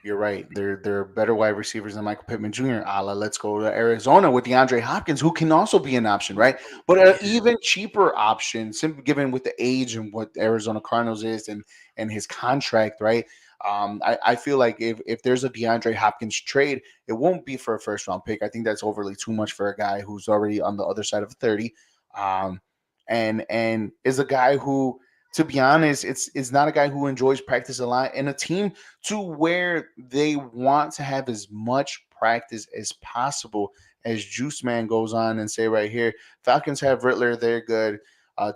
You're right. They're better wide receivers than Michael Pittman Jr. A la, let's go to Arizona with DeAndre Hopkins, who can also be an option, right? But an Yeah. even cheaper option, simply given with the age and what Arizona Cardinals is and his contract, right? I feel like if there's a DeAndre Hopkins trade, it won't be for a first round pick. I think that's overly too much for a guy who's already on the other side of 30, um, and is a guy who, to be honest, it's not a guy who enjoys practice a lot, and a team to where they want to have as much practice as possible. As Juice Man goes on and say right here, Falcons have Rittler, they're good.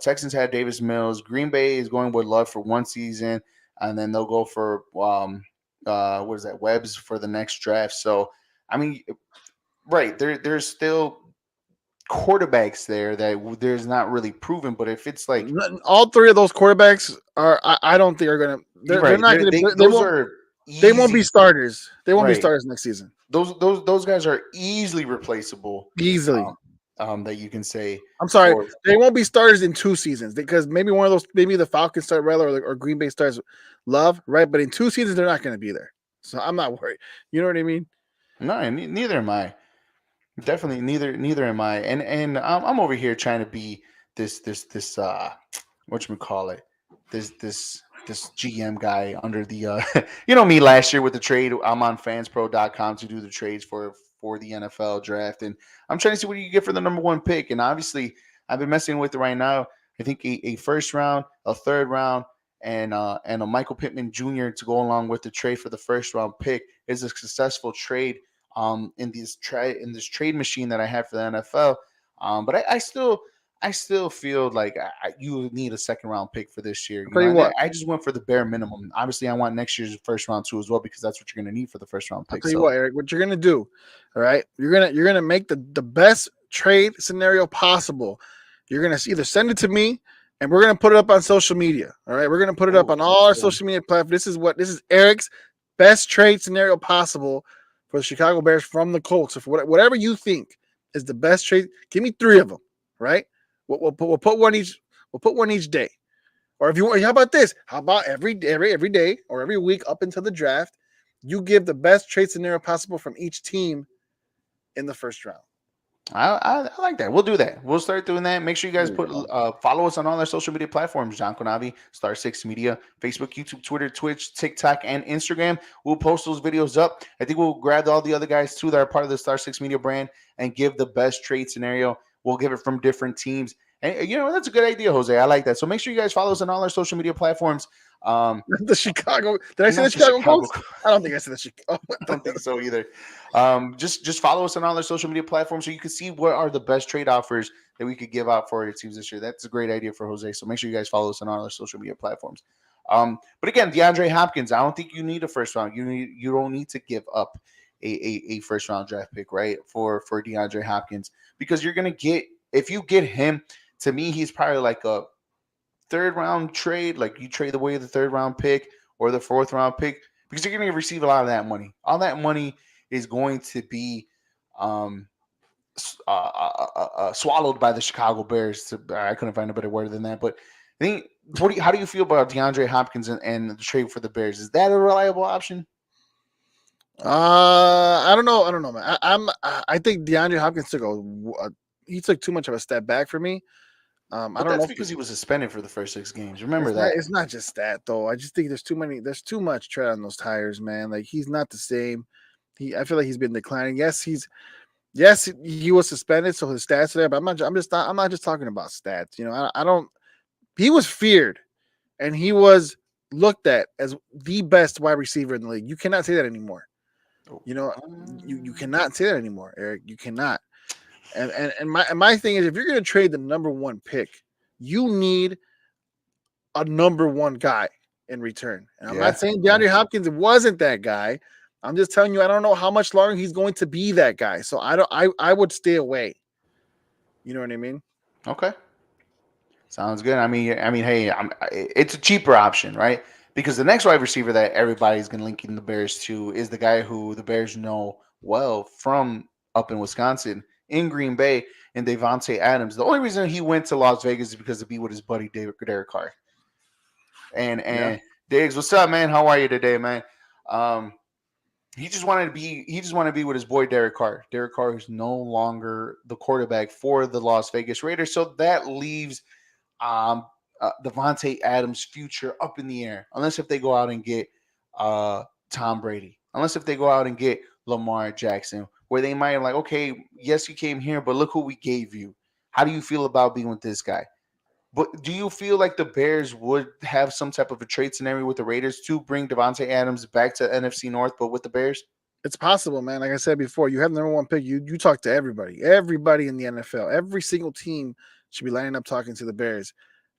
Texans have Davis Mills. Green Bay is going with Love for one season, and then they'll go for what is that, Webbs for the next draft. So I mean, right there's still quarterbacks there that there's not really proven, but if it's like All three of those quarterbacks are. I don't think are gonna. you're They're right, not gonna. They those won't. are They won't be easy, starters. They won't be right? starters next season. Those guys are easily replaceable. Easily. Um, that you can say I'm sorry, for they won't be starters in 2 seasons because maybe one of those, maybe the Falcons start Rattler or Green Bay starts Love, right? But in 2 seasons, they're not going to be there, so I'm not worried. You know what I mean? no, neither am I. Definitely neither am I. And I'm over here trying to be this what you call it, this GM guy under the you know me last year with the trade. I'm on fanspro.com to do the trades for the NFL draft, and I'm trying to see what you get for the number one pick. And obviously, I've been messing with it right now. I think a first round, a third round, and a Michael Pittman Jr. to go along with the trade for the first round pick is a successful trade in this trade machine that I have for the NFL. But I still feel like you need a second round pick for this year, I'll you tell know, you and what. I just went for the bare minimum. Obviously, I want next year's first round too as well because that's what you're going to need for the first round I'll pick. tell you So what, Eric. What you're gonna do? All right, you're gonna make the best trade scenario possible. You're gonna either send it to me, and we're gonna put it up on social media. All right, we're gonna put it up oh, on all let's our go. social media platforms. This is Eric's best trade scenario possible for the Chicago Bears from the Colts. If whatever you think is the best trade, give me three of them. Right? We'll put one each. We'll put one each day. Or if you want, how about this? How about every day or every week up until the draft, you give the best trade scenario possible from each team in the first round. I like that. We'll do that. We'll start doing that. Make sure you guys There you put go. follow us on all our social media platforms. John Konavi, Star Six Media, Facebook, YouTube, Twitter, Twitch, TikTok, and Instagram. We'll post those videos up. I think we'll grab all the other guys too that are part of the Star Six Media brand and give the best trade scenario. We'll give it from different teams. And you know, that's a good idea, Jose. I like that. So make sure you guys follow us on all our social media platforms. Um, The Chicago. Did I say the not the Chicago Chicago. Colts? I don't think I said the Chicago. I don't think so either. Just follow us on all our social media platforms so you can see what are the best trade offers that we could give out for our teams this year. That's a great idea for Jose. So make sure you guys follow us on all our social media platforms. But again, DeAndre Hopkins, I don't think you need a first round. You don't need to give up a first round draft pick, right? For DeAndre Hopkins, because you're gonna get, if you get him, to me, he's probably like a third round trade. Like you trade away the third round pick or the fourth round pick because you're going to receive a lot of that money. All that money is going to be um, swallowed by the Chicago Bears. I couldn't find a better word than that. But I think, how do you feel about DeAndre Hopkins and the trade for the Bears? Is that a reliable option? I don't know. I don't know, man. I think DeAndre Hopkins he took too much of a step back for me. I But don't know that's if because he was suspended for the first 6 games. Remember that. it's not just that though. I just think there's too much tread on those tires, man. Like he's not the same. I feel like he's been declining. Yes, he was suspended, so his stats are there. But I'm not just talking about stats. You know, I don't. He was feared, and he was looked at as the best wide receiver in the league. You cannot say that anymore. Oh, You know, you cannot say that anymore, Eric. You cannot. And my thing is, if you're going to trade the number one pick, you need a number one guy in return. And I'm not yeah. saying Yeah. DeAndre Hopkins wasn't that guy. I'm just telling you, I don't know how much longer he's going to be that guy. So I would stay away. You know what I mean? Okay. Sounds good. Hey, it's a cheaper option, right? Because the next wide receiver that everybody's going to link in the Bears to is the guy who the Bears know well from up in Wisconsin, in Green Bay, and Devontae Adams. The only reason he went to Las Vegas is because to be with his buddy Derek Carr. Yeah. And Diggs, what's up, man? How are you today, man? Um, He just wanted to be with his boy Derek Carr. Derek Carr is no longer the quarterback for the Las Vegas Raiders, so that leaves um, Devontae Adams' future up in the air, unless if they go out and get Tom Brady, unless if they go out and get Lamar Jackson, where they might like, okay, yes, you came here, but look who we gave you. How do you feel about being with this guy? But do you feel like the Bears would have some type of a trade scenario with the Raiders to bring Devontae Adams back to NFC North, but with the Bears? It's possible, man. Like I said before, you have the number one pick. You talk to everybody in the NFL. Every single team should be lining up talking to the Bears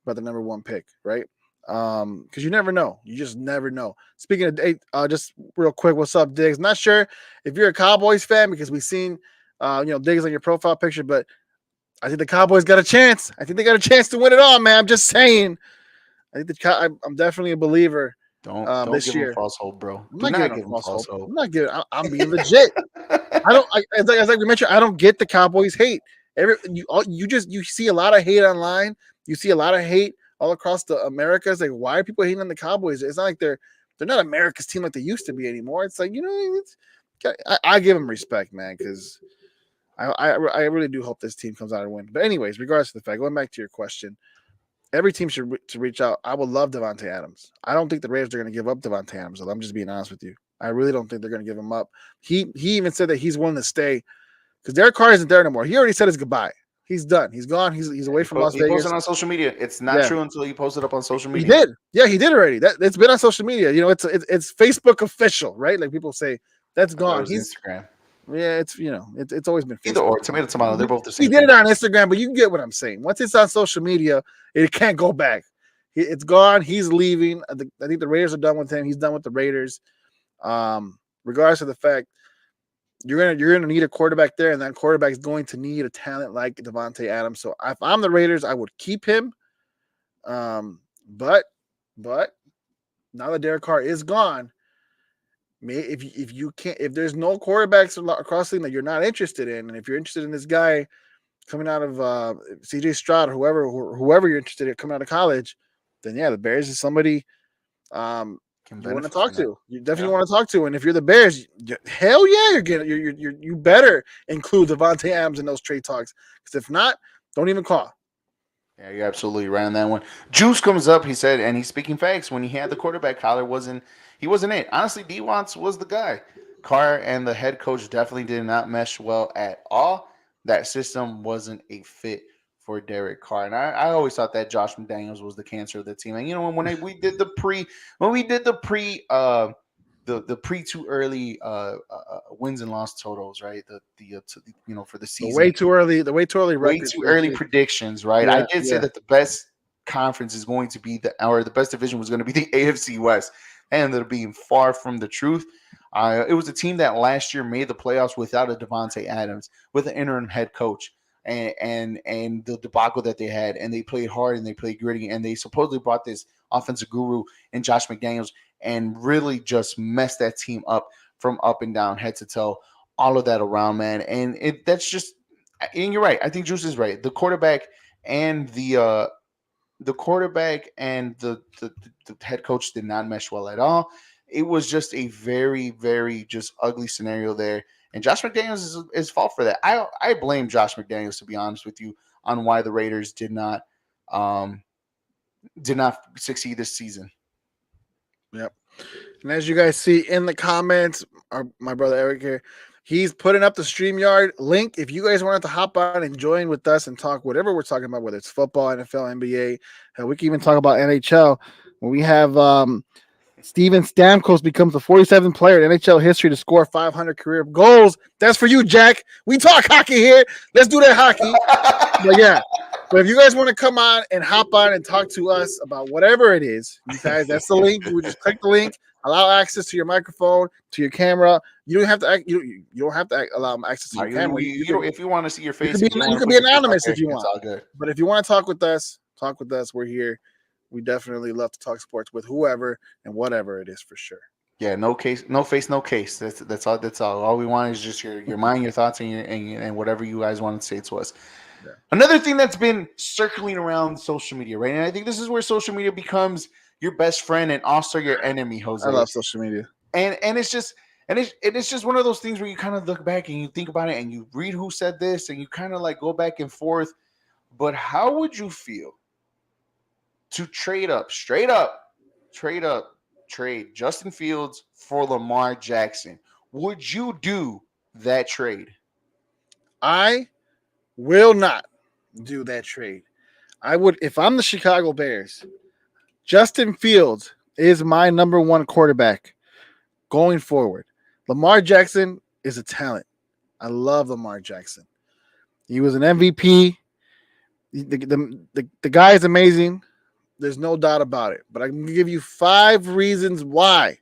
about the number one pick, right? Because you never know. You just never know. Speaking of, just real quick, what's up, Diggs? Not sure if you're a Cowboys fan because we've seen, Diggs on your profile picture, but I think the Cowboys got a chance. I think they got a chance to win it all, man. I'm just saying. I think I'm definitely a believer Don't this give him year. false hope, bro. I'm Do not giving not them give him false false hope. hope. I'm not giving. I'm being legit. I don't. As like we mentioned, I don't get the Cowboys hate. You see a lot of hate online. You see a lot of hate all across the Americas. Like, why are people hating on the Cowboys? It's not like they're not America's team like they used to be anymore. It's like I give them respect, man, because I really do hope this team comes out and win. But anyways, regardless of the fact, going back to your question, every team should to reach out. I would love Devontae Adams. I don't think the Raiders are going to give up Devontae Adams. I'm just being honest with you. I really don't think they're going to give him up. He even said that he's willing to stay because Derek Carr isn't there anymore. He already said his goodbye. He's done. He's gone. He's away from Las He Vegas. posted on social media. It's not Yeah, true until you post it up on social he media. did. Yeah, he did already. It's been on social media. It's Facebook official, right? Like people say that's I thought it gone. was Instagram. It's always been Either Facebook. or, tomato, tomato. They're both the He same did it thing. on Instagram, but you can get what I'm saying. Once it's on social media, it can't go back. It's gone. He's leaving. I think the Raiders are done with him. He's done with the Raiders. Regardless of the fact, you're gonna need a quarterback there, and that quarterback is going to need a talent like Devontae Adams. So if I'm the Raiders, I would keep him. But now that Derek Carr is gone, if you can't, if there's no quarterbacks across the league that you're not interested in, and if you're interested in this guy coming out of CJ Stroud or whoever you're interested in coming out of college, then yeah, the Bears is somebody Can you want to benefit from talk that. to. You definitely Yeah. want to talk to. And if you're the Bears, hell yeah, you better include Devontae Adams in those trade talks. Because if not, don't even call. Yeah, you're absolutely right on that one. Juice comes up, he said, and he's speaking facts. When he had the quarterback collar, he wasn't it. Honestly, D Wants was the guy. Carr and the head coach definitely did not mesh well at all. That system wasn't a fit for Derek Carr. And I always thought that Josh McDaniels was the cancer of the team. And we did the pre too early wins and loss totals, right? For the season, The way too early way records too for the early season. predictions, right? I Yeah, did say yeah. that the best conference is going to be the best division was going to be the AFC West. And ended up being far from the truth. It was a team that last year made the playoffs without a Devontae Adams, with an interim head coach, and the debacle that they had, and they played hard and they played gritty, and they supposedly brought this offensive guru in Josh McDaniels and really just messed that team up from up and down, head to toe, all of that around, man. And you're right. I think Juice is right. And the quarterback and the head coach did not mesh well at all. It was just a very, very just ugly scenario there. And Josh McDaniels is fault for that. I blame Josh McDaniels, to be honest with you, on why the Raiders um did not succeed this season. Yep. And as you guys see in the comments, my brother Eric here, he's putting up the StreamYard link. If you guys wanted to hop on and join with us and talk whatever we're talking about, whether it's football, NFL, NBA, we can even talk about NHL. When we have Steven Stamkos becomes the 47th player in NHL history to score 500 career goals. That's for you, Jack. We talk hockey here. Let's do that hockey. But yeah. But if you guys want to come on and hop on and talk to us about whatever it is, you guys, that's the link. You would just click the link, allow access to your microphone, to your camera. You don't have to you don't have to allow access to your camera. If you want to see your face, You can be anonymous if you want. It's all good. But if you want to talk with us, we're here. We definitely love to talk sports with whoever and whatever it is for sure. Yeah, no case, no face, no case. That's all. That's all. All we want is just your mind, your thoughts, and whatever you guys want to say to us. Yeah. Another thing that's been circling around social media, right? And I think this is where social media becomes your best friend and also your enemy, Jose. I love social media. And it's just And it's just one of those things where you kind of look back and you think about it and you read who said this and you kind of like go back and forth. But how would you feel to trade up, trade Justin Fields for Lamar Jackson? Would you do that trade? I will not do that trade. I would, if I'm the Chicago Bears, Justin Fields is my number one quarterback going forward. Lamar Jackson is a talent. I love Lamar Jackson. He was an MVP. The guy is amazing. There's no doubt about it. But I can give you 5 reasons why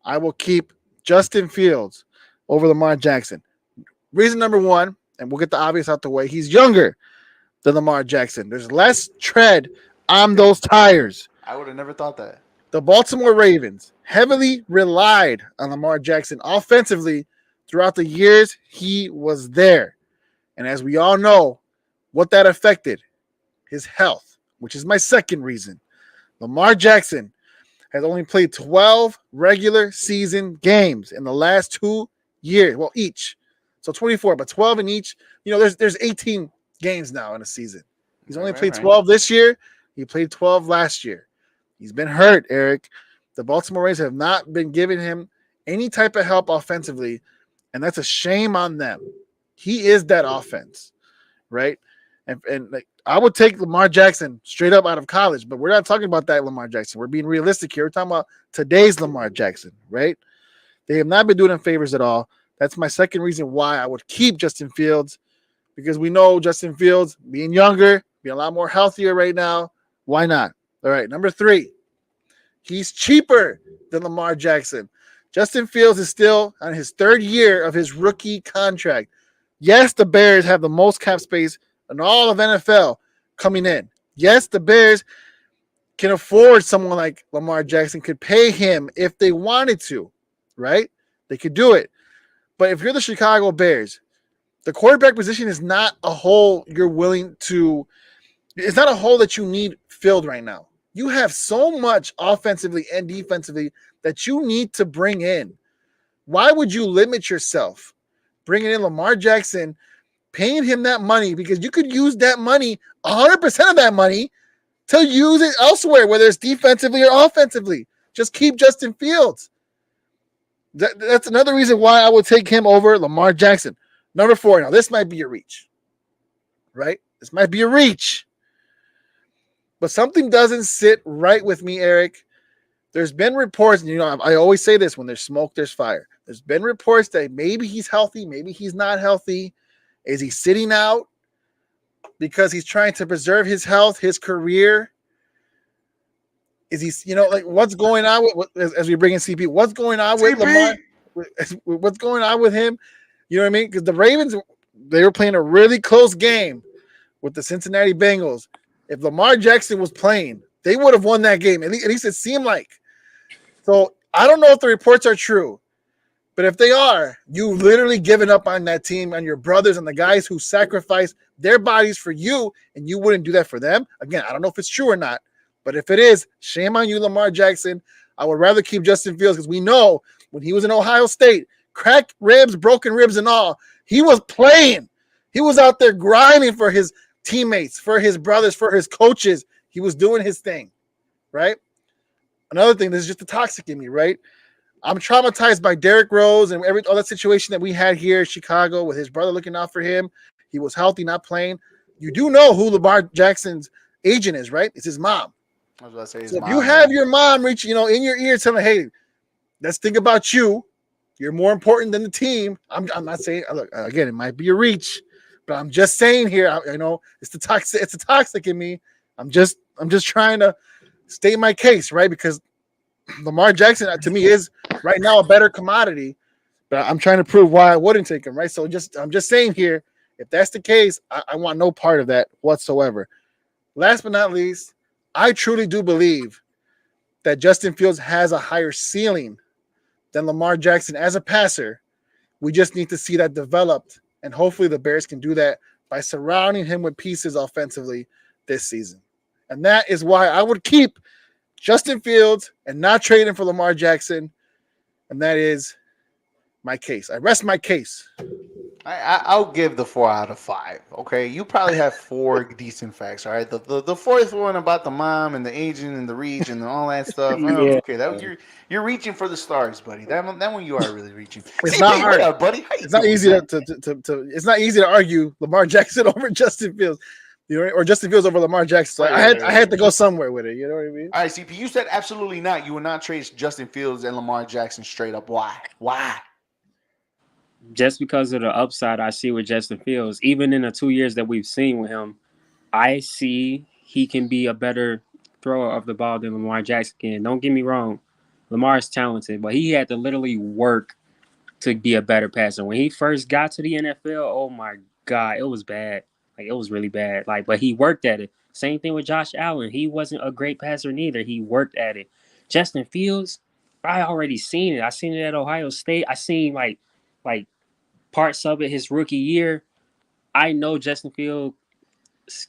I will keep Justin Fields over Lamar Jackson. Reason number one, and we'll get the obvious out the way, he's younger than Lamar Jackson. There's less tread on Yeah, those tires. I would have never thought that. The Baltimore Ravens heavily relied on Lamar Jackson offensively throughout the years he was there. And as we all know, what that affected, his health, which is my second reason. Lamar Jackson has only played 12 regular season games in the last 2 years. Well, each. So 24, but 12 in each. You know, there's 18 games now in a season. He's Right, only right, played right. 12 this year. He played 12 last year. He's been hurt, Eric. The Baltimore Ravens have not been giving him any type of help offensively, and that's a shame on them. He is that offense, right? And like I would take Lamar Jackson straight up out of college, but we're not talking about that Lamar Jackson. We're being realistic here. We're talking about today's Lamar Jackson, right? They have not been doing him favors at all. That's my second reason why I would keep Justin Fields, because we know Justin Fields being younger, being a lot more healthier right now. Why not? All right, number 3, he's cheaper than Lamar Jackson. Justin Fields is still on his 3rd year of his rookie contract. Yes, the Bears have the most cap space in all of NFL coming in. Yes, the Bears can afford someone like Lamar Jackson, could pay him if they wanted to, right? They could do it. But if you're the Chicago Bears, the quarterback position is not a hole you're willing to, it's not a hole that you need filled right now. You have so much offensively and defensively that you need to bring in. Why would you limit yourself bringing in Lamar Jackson, paying him that money, because you could use that money, 100% of that money, to use it elsewhere, whether it's defensively or offensively. Just keep Justin Fields. That's another reason why I would take him over Lamar Jackson. Number 4, now this might be a reach, right? This might be a reach. But something doesn't sit right with me, Eric. There's been reports, and you know, I always say this: when there's smoke, there's fire. There's been reports that maybe he's healthy, maybe he's not healthy. Is he sitting out because he's trying to preserve his health, his career? Is he, you know, like what's going on with, as we bring in CP? What's going on with CP. Lamar? What's going on with him? You know what I mean? Because the Ravens, they were playing a really close game with the Cincinnati Bengals. If Lamar Jackson was playing, they would have won that game. At least it seemed like. So I don't know if the reports are true, but if they are, you literally given up on that team, on your brothers and the guys who sacrificed their bodies for you, and you wouldn't do that for them. Again, I don't know if it's true or not, but if it is, shame on you, Lamar Jackson. I would rather keep Justin Fields, because we know when he was in Ohio State, cracked ribs, broken ribs and all, he was playing. He was out there grinding for his teammates, for his brothers, for his coaches. He was doing his thing, right? Another thing, this is just the toxic in me, right? I'm traumatized by Derrick Rose and all that situation that we had here in Chicago with his brother looking out for him. He was healthy, not playing. You do know who Lamar Jackson's agent is, right? It's his mom. I was about to say his So if you mom, have yeah. your mom reach, you know, in your ear telling, hey, let's think about you. You're more important than the team. I'm not saying, look, again, it might be a reach, but I'm just saying here, you know, it's the toxic in me. I'm just trying to state my case, right? Because Lamar Jackson to me is right now a better commodity, but I'm trying to prove why I wouldn't take him, right? So I'm just saying here, if that's the case, I want no part of that whatsoever. Last but not least, I truly do believe that Justin Fields has a higher ceiling than Lamar Jackson as a passer. We just need to see that developed, and hopefully the Bears can do that by surrounding him with pieces offensively this season. And that is why I would keep Justin Fields and not trade him for Lamar Jackson. And that is my case. I rest my case. I'll give the 4 out of 5. Okay, you probably have four decent facts. All right, the fourth one about the mom and the agent and the reach and all that stuff. Yeah. Okay, that you're reaching for the stars, buddy. That one you are really reaching. It's not CP, what hard. up, buddy? How you It's not doing, easy man? to it's not easy to argue Lamar Jackson over Justin Fields, or Justin Fields over Lamar Jackson. So Right, I right, had right, I had right. to go somewhere with it. You know what I mean? All right, CP, you said absolutely not. You will not trade Justin Fields and Lamar Jackson straight up. Why? Why? Just because of the upside I see with Justin Fields, even in the 2 years that we've seen with him, I see he can be a better thrower of the ball than Lamar Jackson can. Don't get me wrong, Lamar is talented, but he had to literally work to be a better passer. When he first got to the NFL, oh my God, it was bad. Like it was really bad. Like, but he worked at it. Same thing with Josh Allen. He wasn't a great passer neither. He worked at it. Justin Fields, I already seen it. I seen it at Ohio State. I seen like parts of it his rookie year. I know Justin Fields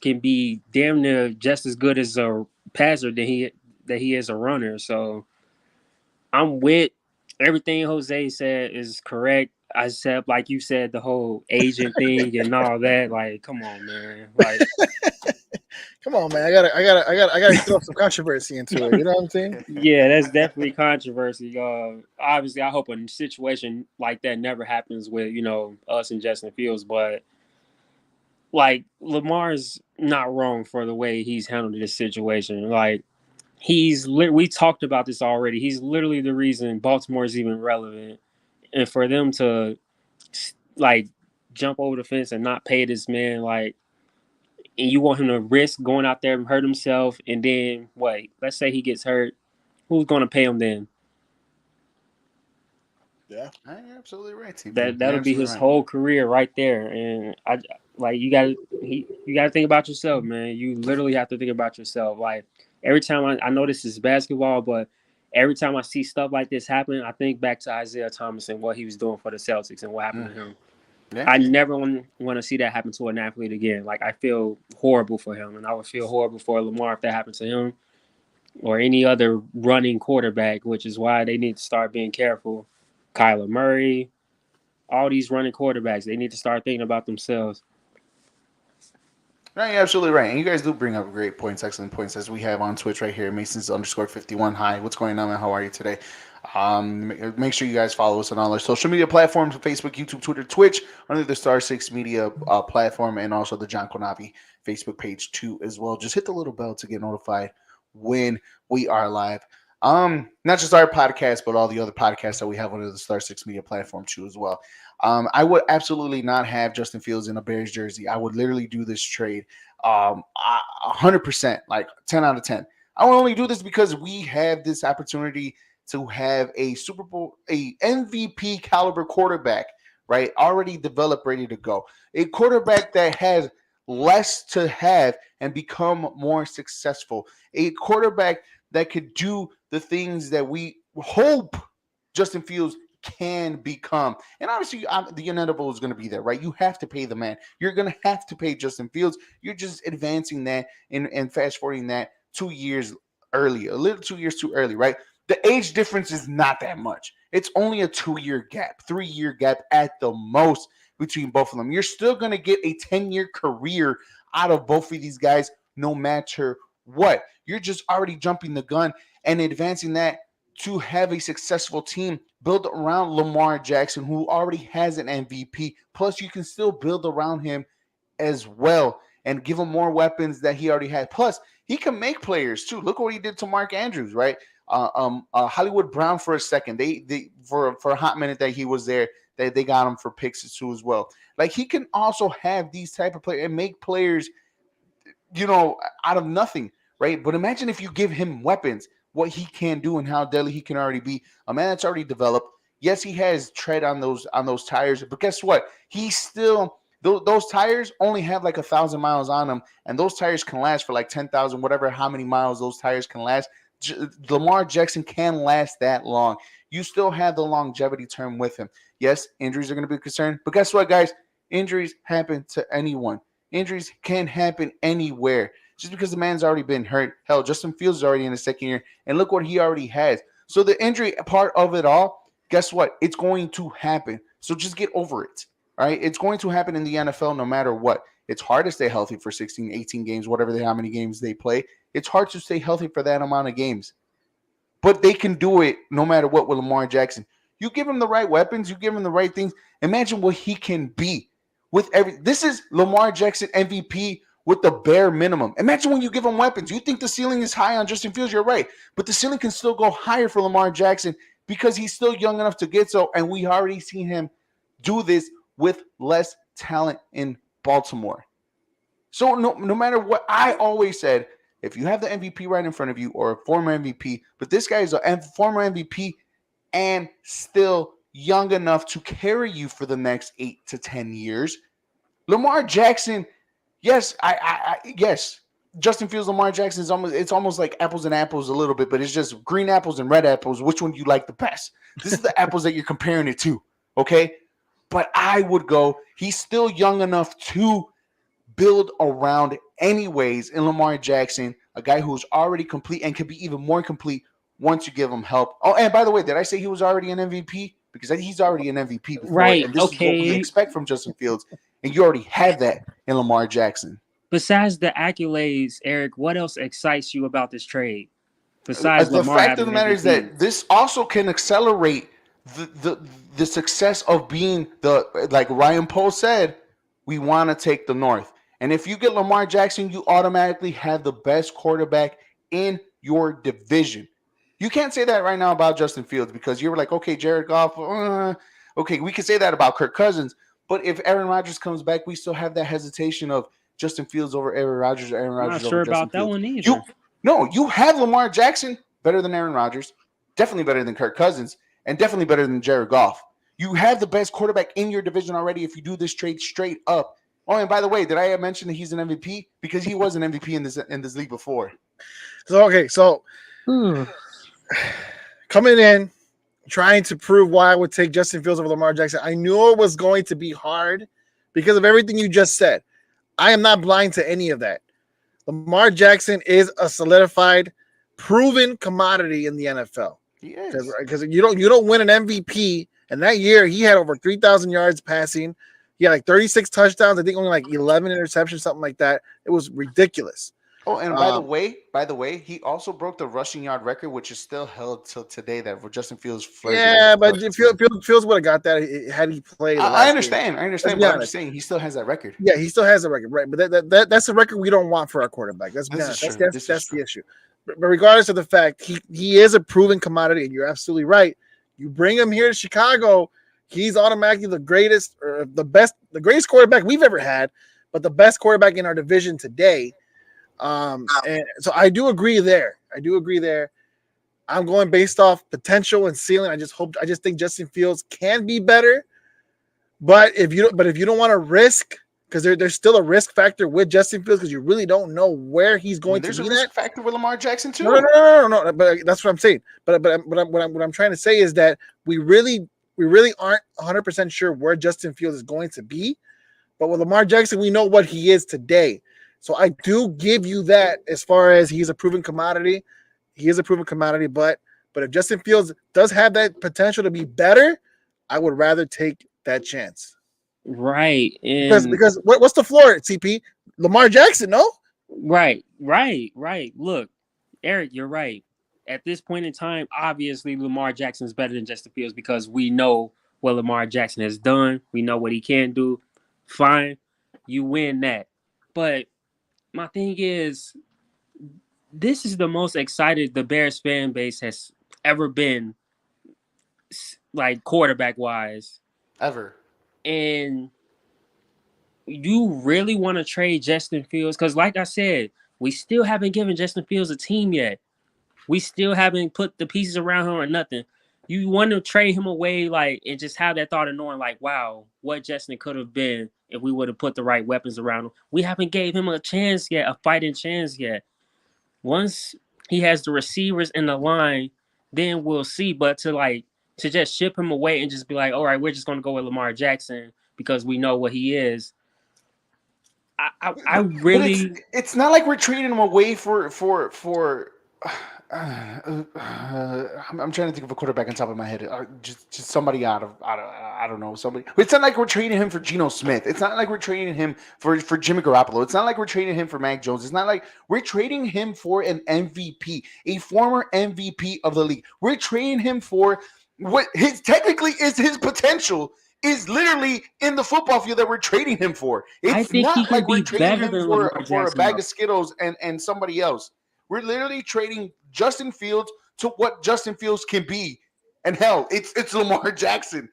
can be damn near just as good as a passer that he is a runner. So I'm with everything Jose said is correct. I said, like you said, the whole agent thing and all that. Like, come on, man. Like, Come on, man. I gotta throw some controversy into it. You know what I'm saying? yeah, that's definitely controversy. Obviously, I hope a situation like that never happens with us and Justin Fields. But like, Lamar's not wrong for the way he's handled this situation. Like, we talked about this already. He's literally the reason Baltimore is even relevant, and for them to like jump over the fence and not pay this man, like, and you want him to risk going out there and hurt himself, and then wait, let's say he gets hurt, who's going to pay him then? Yeah. You're absolutely right, CP. You're That'll be absolutely his right. whole career right there. And I like you got to think about yourself, man. You literally have to think about yourself. Like every time I know this is basketball, but every time I see stuff like this happen, I think back to Isaiah Thomas and what he was doing for the Celtics and what happened to Mm, him. yeah. I never want to see that happen to an athlete again. Like I feel horrible for him, and I would feel horrible for Lamar if that happened to him or any other running quarterback. Which is why they need to start being careful. Kyler Murray, all these running quarterbacks, they need to start thinking about themselves. No, you're absolutely right. And you guys do bring up great points, excellent points, as we have on Twitch right here. Masons underscore 51. Hi, what's going on, man? How are you today? Make sure you guys follow us on all our social media platforms: Facebook, YouTube, Twitter, Twitch, under the Star Six Media platform, and also the John Konavi Facebook page too, as well. Just hit the little bell to get notified when we are live. Not just our podcast, but all the other podcasts that we have under the Star Six Media platform too, as well. I would absolutely not have Justin Fields in a Bears jersey. I would literally do this trade 100%, like 10 out of 10. I will only do this because we have this opportunity to have a Super Bowl, a MVP caliber quarterback, right? Already developed, ready to go. A quarterback that has less to have and become more successful. A quarterback that could do the things that we hope Justin Fields can become. And obviously, the inevitable is going to be there, right? You have to pay the man. You're going to have to pay Justin Fields. You're just advancing that and fast forwarding that 2 years early, a little 2 years too early, right? The age difference is not that much. It's only a 2 year gap, 3 year gap at the most between both of them. You're still going to get a 10-year career out of both of these guys, no matter what. You're just already jumping the gun and advancing that to have a successful team built around Lamar Jackson, who already has an MVP. Plus, you can still build around him as well and give him more weapons that he already had. Plus, he can make players too. Look what he did to Mark Andrews, right? Hollywood Brown for a second. They for a hot minute that he was there, they got him for picks too as well. Like he can also have these type of players and make players, out of nothing, right? But imagine if you give him weapons, what he can do and how deadly he can already be. A man that's already developed. Yes, he has tread on those tires, but guess what? He still those tires only have like 1,000 miles on them, and those tires can last for like 10,000, whatever, how many miles those tires can last. Lamar Jackson can last that long. You still have the longevity term with him. Yes, injuries are going to be a concern, but guess what, guys? Injuries happen to anyone. Injuries can happen anywhere. Just because the man's already been hurt. Hell, Justin Fields is already in the second year, and look what he already has. So the injury part of it all, guess what? It's going to happen. So just get over it. All right. It's going to happen in the NFL no matter what. It's hard to stay healthy for 16, 18 games, whatever how many games they play. It's hard to stay healthy for that amount of games. But they can do it no matter what with Lamar Jackson. You give him the right weapons, you give him the right things. Imagine what he can be with every. This is Lamar Jackson MVP with the bare minimum. Imagine when you give him weapons. You think the ceiling is high on Justin Fields, you're right. But the ceiling can still go higher for Lamar Jackson because he's still young enough to get so. And we already seen him do this with less talent in Baltimore. So no matter what, I always said, if you have the MVP right in front of you or a former MVP, but this guy is a former MVP and still young enough to carry you for the next 8 to 10 years. Lamar Jackson, yes, yes. Justin Fields, Lamar Jackson is almost like apples and apples a little bit, but it's just green apples and red apples. Which one do you like the best? This is the apples that you're comparing it to, okay? But I would go, he's still young enough to build around anyways in Lamar Jackson, a guy who's already complete and can be even more complete once you give him help. Oh, and by the way, did I say he was already an MVP? Because he's already an MVP before, Right. and this is what we Okay. expect from Justin Fields, and you already have that in Lamar Jackson. Besides the accolades, Eric, what else excites you about this trade? Besides The Lamar fact of having the an matter is MVP. that this also can accelerate the success of being the, like Ryan Pohl said, we want to take the North. And if you get Lamar Jackson, you automatically have the best quarterback in your division. You can't say that right now about Justin Fields because you were like, okay, Jared Goff, okay, we can say that about Kirk Cousins. But if Aaron Rodgers comes back, we still have that hesitation of Justin Fields over Aaron Rodgers or Aaron I'm not Rodgers over sure Justin about that Fields. one either. You have Lamar Jackson better than Aaron Rodgers, definitely better than Kirk Cousins, and definitely better than Jared Goff. You have the best quarterback in your division already if you do this trade straight up. Oh, and by the way, did I mention that he's an MVP? Because he was an MVP in this league before. So okay, so coming in, trying to prove why I would take Justin Fields over Lamar Jackson. I knew it was going to be hard because of everything you just said. I am not blind to any of that. Lamar Jackson is a solidified, proven commodity in the NFL. He is. Because you don't win an MVP, and that year he had over 3,000 yards passing. He had like 36 touchdowns. I think only like 11 interceptions, something like that. It was ridiculous. Oh, and by the way, he also broke the rushing yard record, which is still held till today. That for Justin Fields. Yeah, but Fields would have got that had he played. I understand. But I'm just saying he still has that record. Yeah, he still has a record, right? But that's a record we don't want for our quarterback. That's the issue. But regardless of the fact, he is a proven commodity, and you're absolutely right. You bring him here to Chicago, he's automatically the greatest or the greatest quarterback we've ever had, but the best quarterback in our division today. And so I do agree there. I'm going based off potential and ceiling. I just think Justin Fields can be better. But if you don't want to risk, because there's still a risk factor with Justin Fields because you really don't know where he's going to be. There's a risk factor with Lamar Jackson too. No. But that's what I'm saying. But what I'm trying to say is that we really aren't 100% sure where Justin Fields is going to be. But with Lamar Jackson, we know what he is today. So I do give you that as far as he's a proven commodity. He is a proven commodity, but if Justin Fields does have that potential to be better, I would rather take that chance. Right. Because what's the floor, CP? Lamar Jackson, no? Right. Look, Eric, you're right. At this point in time, obviously Lamar Jackson is better than Justin Fields because we know what Lamar Jackson has done. We know what he can do. Fine. You win that. But my thing is, this is the most excited the Bears fan base has ever been, like quarterback-wise. Ever. And you really want to trade Justin Fields? Because like I said, we still haven't given Justin Fields a team yet. We still haven't put the pieces around him or nothing. You want to trade him away, like, and just have that thought of knowing, like, wow, what Justin could have been if we would have put the right weapons around him. We haven't gave him a chance yet, a fighting chance yet. Once he has the receivers in the line, then we'll see. But to just ship him away and just be like, all right, we're just going to go with Lamar Jackson because we know what he is. I really. It's not like we're trading him away for. I'm trying to think of a quarterback on top of my head. Just somebody out of I don't know somebody. It's not like we're trading him for Geno Smith. It's not like we're trading him for Jimmy Garoppolo. It's not like we're trading him for Mac Jones. It's not like we're trading him for an MVP, a former MVP of the league. We're trading him for what his technically is his potential is literally in the football field that we're trading him for. I It's think he not could like we're be trading better him than Lamar for a Jackson, bag though. of Skittles and somebody else. We're literally trading Justin Fields to what Justin Fields can be. And hell, it's Lamar Jackson.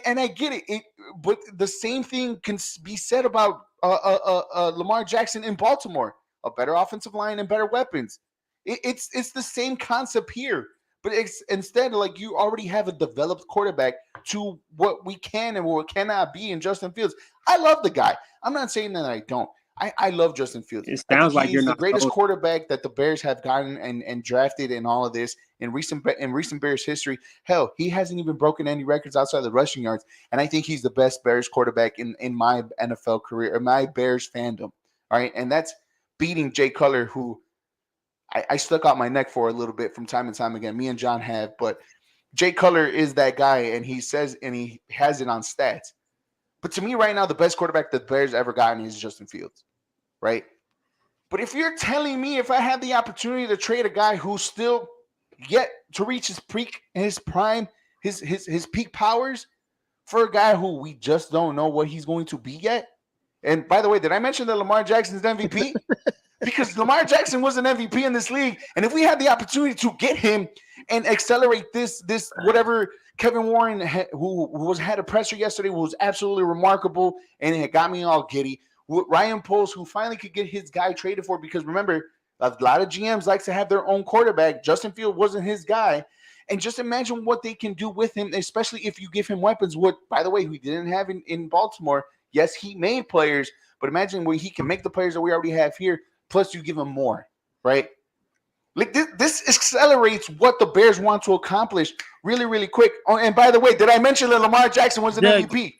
And I get it, but the same thing can be said about Lamar Jackson in Baltimore. A better offensive line and better weapons. It's the same concept here. But it's instead, like you already have a developed quarterback to what we can and what cannot be in Justin Fields. I love the guy. I'm not saying that I don't. I love Justin Fields. It I think sounds like you're he's the not greatest sold. quarterback that the Bears have gotten and drafted in all of this in recent Bears history. Hell, he hasn't even broken any records outside the rushing yards, and I think he's the best Bears quarterback in my NFL career or my Bears fandom. All right, and that's beating Jay Cutler, who I stuck out my neck for a little bit from time and time again. Me and John have, but Jay Cutler is that guy, and he says and he has it on stats. But to me, right now, the best quarterback the Bears ever gotten is Justin Fields, right? But if you're telling me if I had the opportunity to trade a guy who's still yet to reach his peak, his prime, his peak powers for a guy who we just don't know what he's going to be yet. And by the way, did I mention that Lamar Jackson's MVP? Because Lamar Jackson was an MVP in this league, and if we had the opportunity to get him and accelerate this whatever Kevin Warren who was had a presser yesterday was absolutely remarkable, and it got me all giddy. Ryan Poles, who finally could get his guy traded for, because remember, a lot of GMs like to have their own quarterback. Justin Field wasn't his guy. And just imagine what they can do with him, especially if you give him weapons. What, by the way, we didn't have in Baltimore. Yes, he made players, but imagine where he can make the players that we already have here, plus you give him more, right? Like this accelerates what the Bears want to accomplish really, really quick. Oh, and by the way, did I mention that Lamar Jackson was an MVP?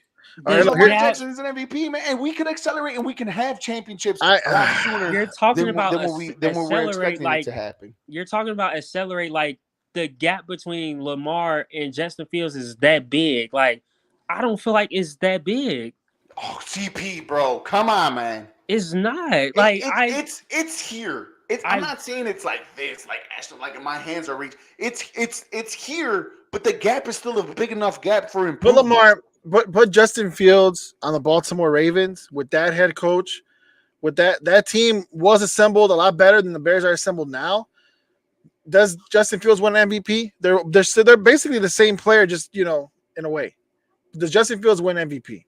All right, Lamar gap, Jackson is an MVP, man, and we can accelerate and we can have championships a lot sooner you're talking than about when we're accelerate, expecting it like to happen. you're talking about accelerate, like the gap between Lamar and Justin Fields is that big. Like I don't feel like it's that big. Oh, CP, bro, come on, man. It's not. Like It's here. I'm not saying it's like this, like Ashton, like my hands are reached. It's here, but the gap is still a big enough gap for Put improvement. Lamar, put Justin Fields on the Baltimore Ravens with that head coach, with that team was assembled a lot better than the Bears are assembled now. Does Justin Fields win an MVP? They're basically the same player, just in a way. Does Justin Fields win MVP?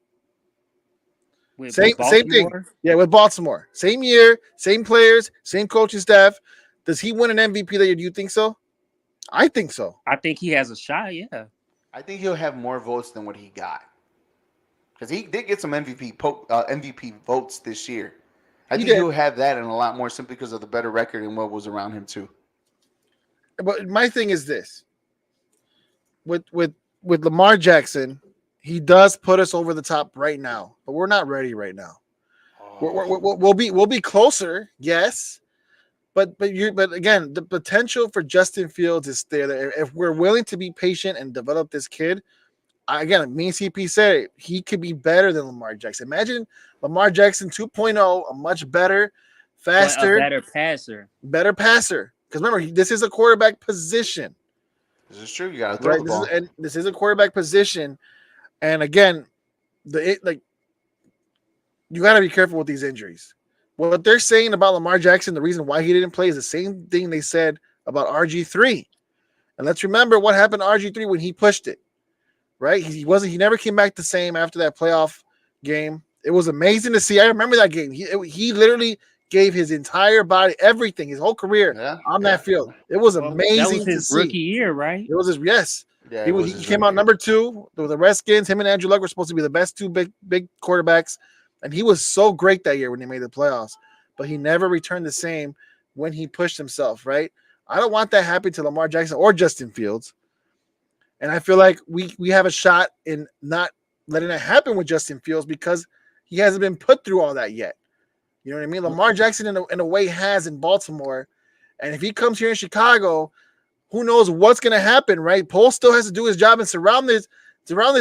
with Same thing. Yeah, with Baltimore. Same year, same players, same coaching staff. Does he win an MVP that year? Do you think so? I think so. I think he has a shot. Yeah. I think he'll have more votes than what he got because he did get some MVP votes this year. I think he'll have that and a lot more simply because of the better record and what was around him too. But my thing is this: with Lamar Jackson, he does put us over the top right now, but we're not ready right now. We'll be closer, yes, but again, the potential for Justin Fields is there. If we're willing to be patient and develop this kid, again, me and CP said he could be better than Lamar Jackson. Imagine Lamar Jackson 2.0, a much better, faster, better passer. Because remember, this is a quarterback position. This is true. You got to throw the ball. This is a quarterback position. And again, you got to be careful with these injuries. What they're saying about Lamar Jackson, the reason why he didn't play is the same thing they said about RG3. And let's remember what happened to RG3 when he pushed it, right? He never came back the same after that playoff game. It was amazing to see. I remember that game. He literally gave his entire body, everything, his whole career on that field. It was amazing. That was his rookie year, right? It was his Yeah, he came out number 2 with the Redskins. Him and Andrew Luck were supposed to be the best two big quarterbacks, and he was so great that year when they made the playoffs. But he never returned the same when he pushed himself. Right? I don't want that happen to Lamar Jackson or Justin Fields, and I feel like we have a shot in not letting that happen with Justin Fields because he hasn't been put through all that yet. You know what I mean? Lamar Jackson, in a way, has in Baltimore, And if he comes here in Chicago, who knows what's going to happen, right? Poles still has to do his job and surround this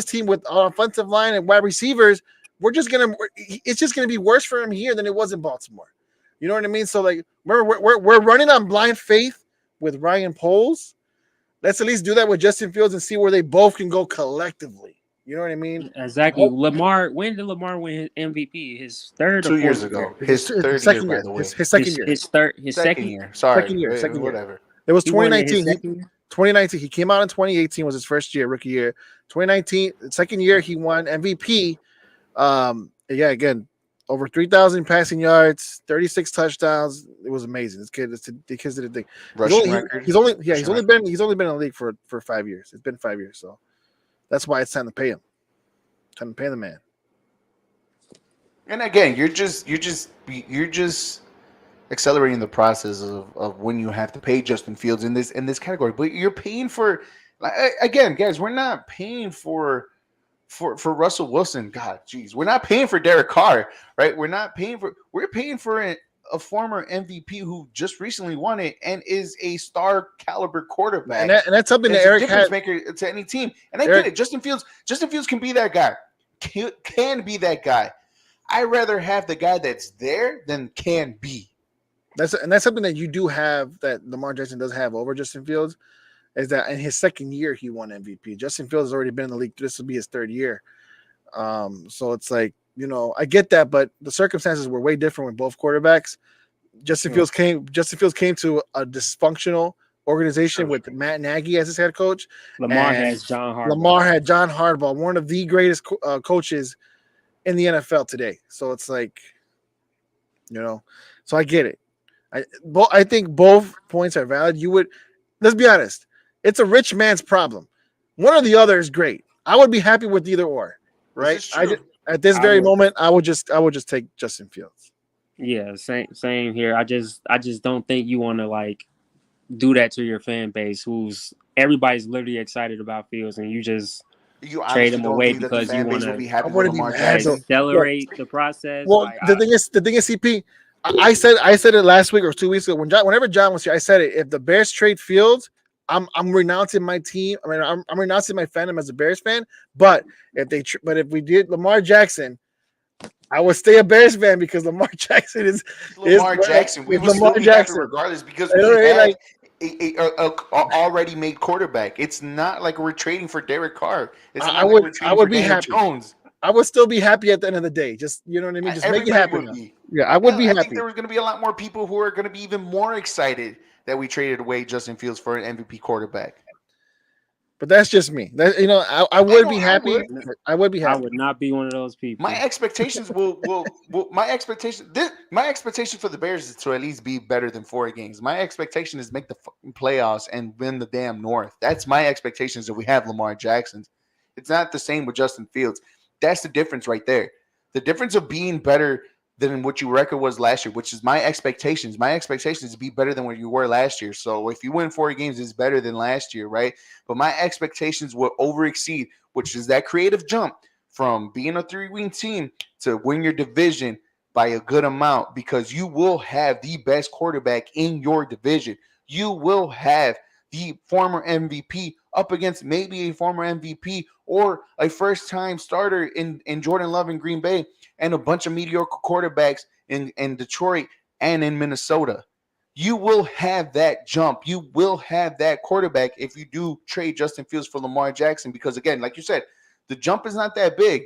team with offensive line and wide receivers. It's just gonna be worse for him here than it was in Baltimore. You know what I mean? So like we're running on blind faith with Ryan Poles. Let's at least do that with Justin Fields and see where they both can go collectively. You know what I mean? Exactly. Lamar. When did Lamar win his MVP? His third or 2 years fourth ago, year? his third year, second by year. the way. His second year. His third. His Second second. year. Sorry, Second year. whatever. It was He won it his 2019. second year. 2019. He came out in 2018 was his first year, rookie year. 2019, second year he won MVP. Yeah, again, over 3,000 passing yards, 36 touchdowns. It was amazing. The kids did a thing. Rushing record. He's only been in the league for 5 years. It's been 5 years, so that's why it's time to pay him. Time to pay the man. And again, you're just accelerating the process of when you have to pay Justin Fields in this category. But you're paying for, again, guys, we're not paying for Russell Wilson. God, geez, we're not paying for Derek Carr, right? We're paying for a former MVP who just recently won it and is a star caliber quarterback. And that's something that It's a Eric difference had. maker to any team. And I get it. Justin Fields can be that guy. Can be that guy. I'd rather have the guy that's there than can be. That's something that you do have that Lamar Jackson does have over Justin Fields, is that in his second year he won MVP. Justin Fields has already been in the league. This will be his third year. So it's like, I get that, but the circumstances were way different with both quarterbacks. Justin Fields came to a dysfunctional organization with Matt Nagy as his head coach. Lamar has John Harbaugh. Lamar had John Harbaugh, one of the greatest coaches in the NFL today. So it's like, so I get it. I think both points are valid. Let's be honest. It's a rich man's problem. One or the other is great. I would be happy with either or, right? At this very moment, I would just take Justin Fields. Yeah, same here. I just don't think you want to like do that to your fan base, who's everybody's literally excited about Fields, and you trade him away because you want to accelerate the process. Well, the thing is, CP. I said it last week or 2 weeks ago whenever John was here. I said it. If the Bears trade Fields, I'm renouncing my team. I mean, I'm renouncing my fandom as a Bears fan. But if we did Lamar Jackson, I would stay a Bears fan because Lamar Jackson is Lamar Jackson. We would still be happy regardless because we had a already made quarterback. It's not like we're trading for Derek Carr. I would be happy. Jones. I would still be happy at the end of the day. Just, you know what I mean? Just make it happen. Yeah, I would be happy. I think there was going to be a lot more people who are going to be even more excited that we traded away Justin Fields for an MVP quarterback. But that's just me. I would be happy. I would be happy. I would not be one of those people. My expectations my expectation for the Bears is to at least be better than 4 games. My expectation is make the playoffs and win the damn North. That's my expectations if we have Lamar Jackson. It's not the same with Justin Fields. That's the difference right there. The difference of being better than what your record was last year, which is my expectations. My expectations is to be better than what you were last year. So if you win 4 games, it's better than last year, right? But my expectations will over-exceed, which is that creative jump from being a 3-win team to win your division by a good amount, because you will have the best quarterback in your division. You will have the former MVP up against maybe a former MVP or a first-time starter in Jordan Love in Green Bay and a bunch of mediocre quarterbacks in Detroit and in Minnesota. You will have that jump. You will have that quarterback if you do trade Justin Fields for Lamar Jackson, because, again, like you said, the jump is not that big,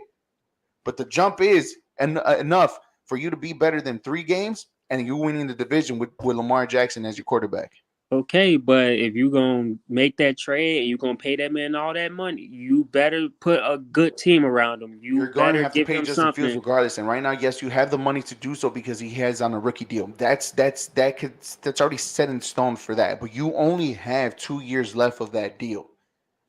but the jump is enough for you to be better than 3 games and you winning the division with Lamar Jackson as your quarterback. Okay, but if you're going to make that trade and you're going to pay that man all that money, you better put a good team around him. You're going to have to pay Justin Fields regardless. And right now, yes, you have the money to do so because he has on a rookie deal. That's already set in stone for that. But you only have 2 years left of that deal.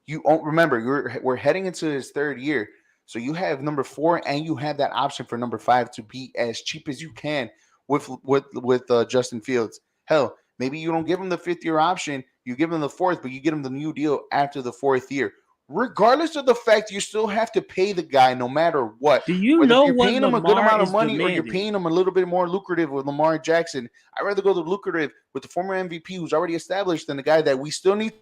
You remember, we're heading into his 3rd year. So you have number 4 and you have that option for number 5 to be as cheap as you can with Justin Fields. Hell, maybe you don't give him the 5th year option. You give him the 4th, but you get him the new deal after the 4th year. regardless of the fact you still have to pay the guy no matter what. Do you Whether know you're what paying him a good Lamar amount of is money or you're demanding? paying him a little bit more lucrative with Lamar Jackson, I'd rather go the lucrative with the former MVP who's already established than the guy that we still need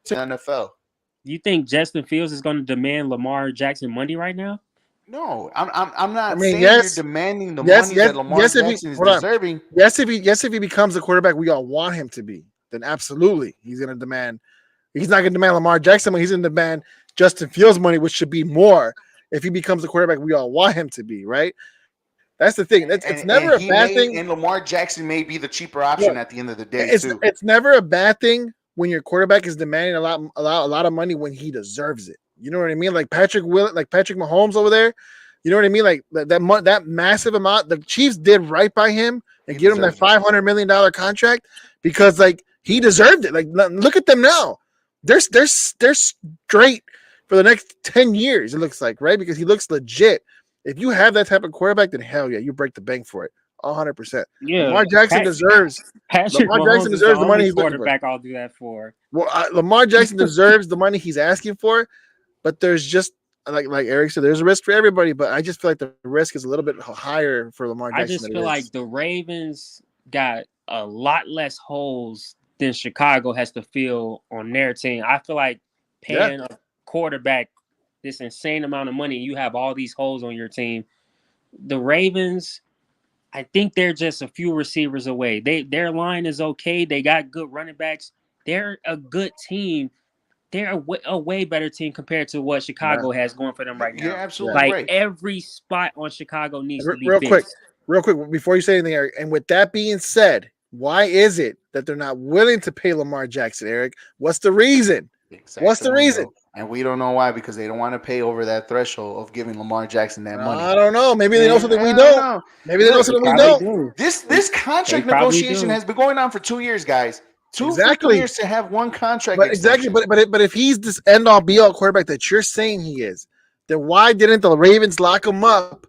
to NFL. You think Justin Fields is going to demand Lamar Jackson money right now? No, I'm I not mean, saying you're yes, demanding the yes, money yes, that Lamar yes. If he Jackson is hold on, deserving. yes, if he becomes the quarterback we all want him to be, then absolutely he's going to demand. He's not going to demand Lamar Jackson money. He's going to demand Justin Fields money, which should be more if he becomes the quarterback we all want him to be. Right? That's the thing. It's And never a he bad may thing. and Lamar Jackson may be the cheaper option Look, at the end of the day it's too. it's never a bad thing when your quarterback is demanding a lot of money when he deserves it. You know what I mean? Like Patrick Mahomes over there. You know what I mean? Like that massive amount. The Chiefs did right by him and He give him that deserves it. $500 million contract because like he deserved it. Like look at them now. They're straight for the next 10 years. It looks like, right? Because he looks legit. If you have that type of quarterback, then hell yeah, you break the bank for it. 100%. Yeah, Lamar Jackson deserves Patrick Lamar Jackson Mahomes is the deserves the money only he's looking for. quarterback I'll do that for. Well, Lamar Jackson deserves the money he's asking for, but there's just like Eric said, there's a risk for everybody. But I just feel like the risk is a little bit higher for Lamar I Jackson just than feel it like is. the Ravens got a lot less holes than Chicago has to fill on their team. I feel like Yeah, paying a quarterback this insane amount of money, you have all these holes on your team. The Ravens, I think they're just a few receivers away. Their line is okay. They got good running backs. They're a good team. They're a way better team compared to what yeah, Chicago has going for them right You're now. yeah. absolutely Like right. every spot on Chicago needs to be Real quick, fixed. before you say anything, Eric. And with that being said, why is it that they're not willing to pay Lamar Jackson, Eric? What's the reason? What's the reason? Exactamundo. And we don't know why because they don't want to pay over that threshold of giving Lamar Jackson that money. I don't know. Maybe they know And something we I don't don't. know. Maybe they know Look, They something we probably don't. do. this They contract probably negotiation do. has been going on for 2 years, guys. Two freaking Exactly. years to have one contract But exactly, extension. but if he's this end all be all quarterback that you're saying he is, then why didn't the Ravens lock him up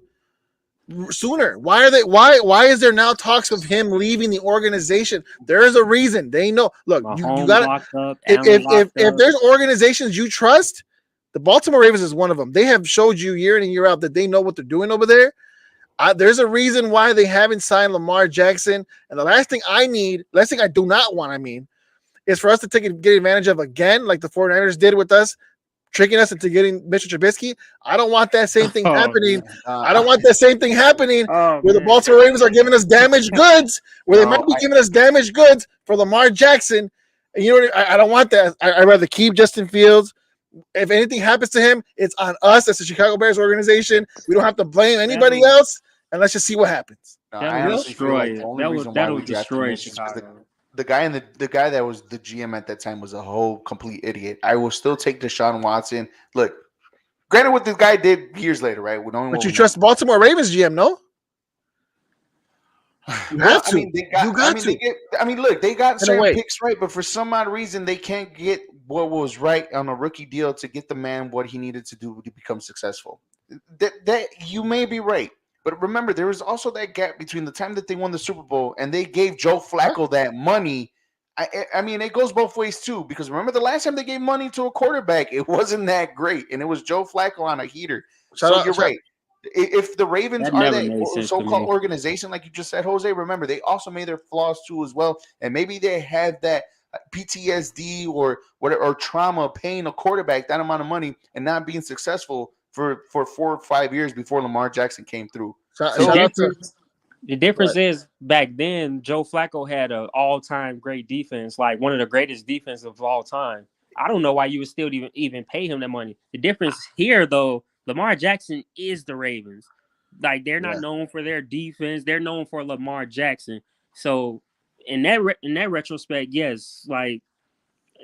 sooner? Why are they? Why is there now talks of him leaving the organization? There is a reason. They know. Look, you Mahomes got to locked up, Allen locked if up. there's organizations you trust, the Baltimore Ravens is one of them. They have showed you year in and year out that they know what they're doing over there. There's a reason why they haven't signed Lamar Jackson. And the last thing I do not want, is for us to get advantage of again, like the 49ers did with us, tricking us into getting Mitchell Trubisky. I don't want that same thing Oh happening. man. I don't want that same thing happening Oh where the man. Baltimore Ravens are giving us damaged goods, where they No, might be giving us damaged goods for Lamar Jackson. And you know, I don't want that. I'd rather keep Justin Fields. If anything happens to him, it's on us as the Chicago Bears organization. We don't have to blame anybody That'll else, and let's just see what happens. I that'll honestly feel destroy like the it. only reason why That'll we drafted destroy Mitch is because Chicago. the guy that was the GM at that time was a whole complete idiot. I will still take Deshaun Watson. Look, granted, what this guy did years later, right? We don't. But you trust Baltimore Ravens GM, no? You Well, have I to. mean, they got. You got to. Look, they got In a certain way. picks right, but for some odd reason, they can't get what was right on a rookie deal to get the man what he needed to do to become successful. That you may be right, but remember, there was also that gap between the time that they won the Super Bowl and they gave Joe Flacco that money. I mean, it goes both ways too, because remember the last time they gave money to a quarterback, it wasn't that great, and it was Joe Flacco on a heater. So you're right. If the Ravens That are never that made sense to so-called me. organization, like you just said, Jose, remember they also made their flaws too as well, and maybe they had that PTSD or whatever or trauma paying a quarterback that amount of money and not being successful for 4 or 5 years before Lamar Jackson came through. The Shout out to difference is back then Joe Flacco had an all-time great defense, like one of the greatest defenses of all time. I don't know why you would still even pay him that money. The difference here, though, Lamar Jackson is the Ravens. Like they're not yeah. known for their defense; they're known for Lamar Jackson. So, in that retrospect, yes, like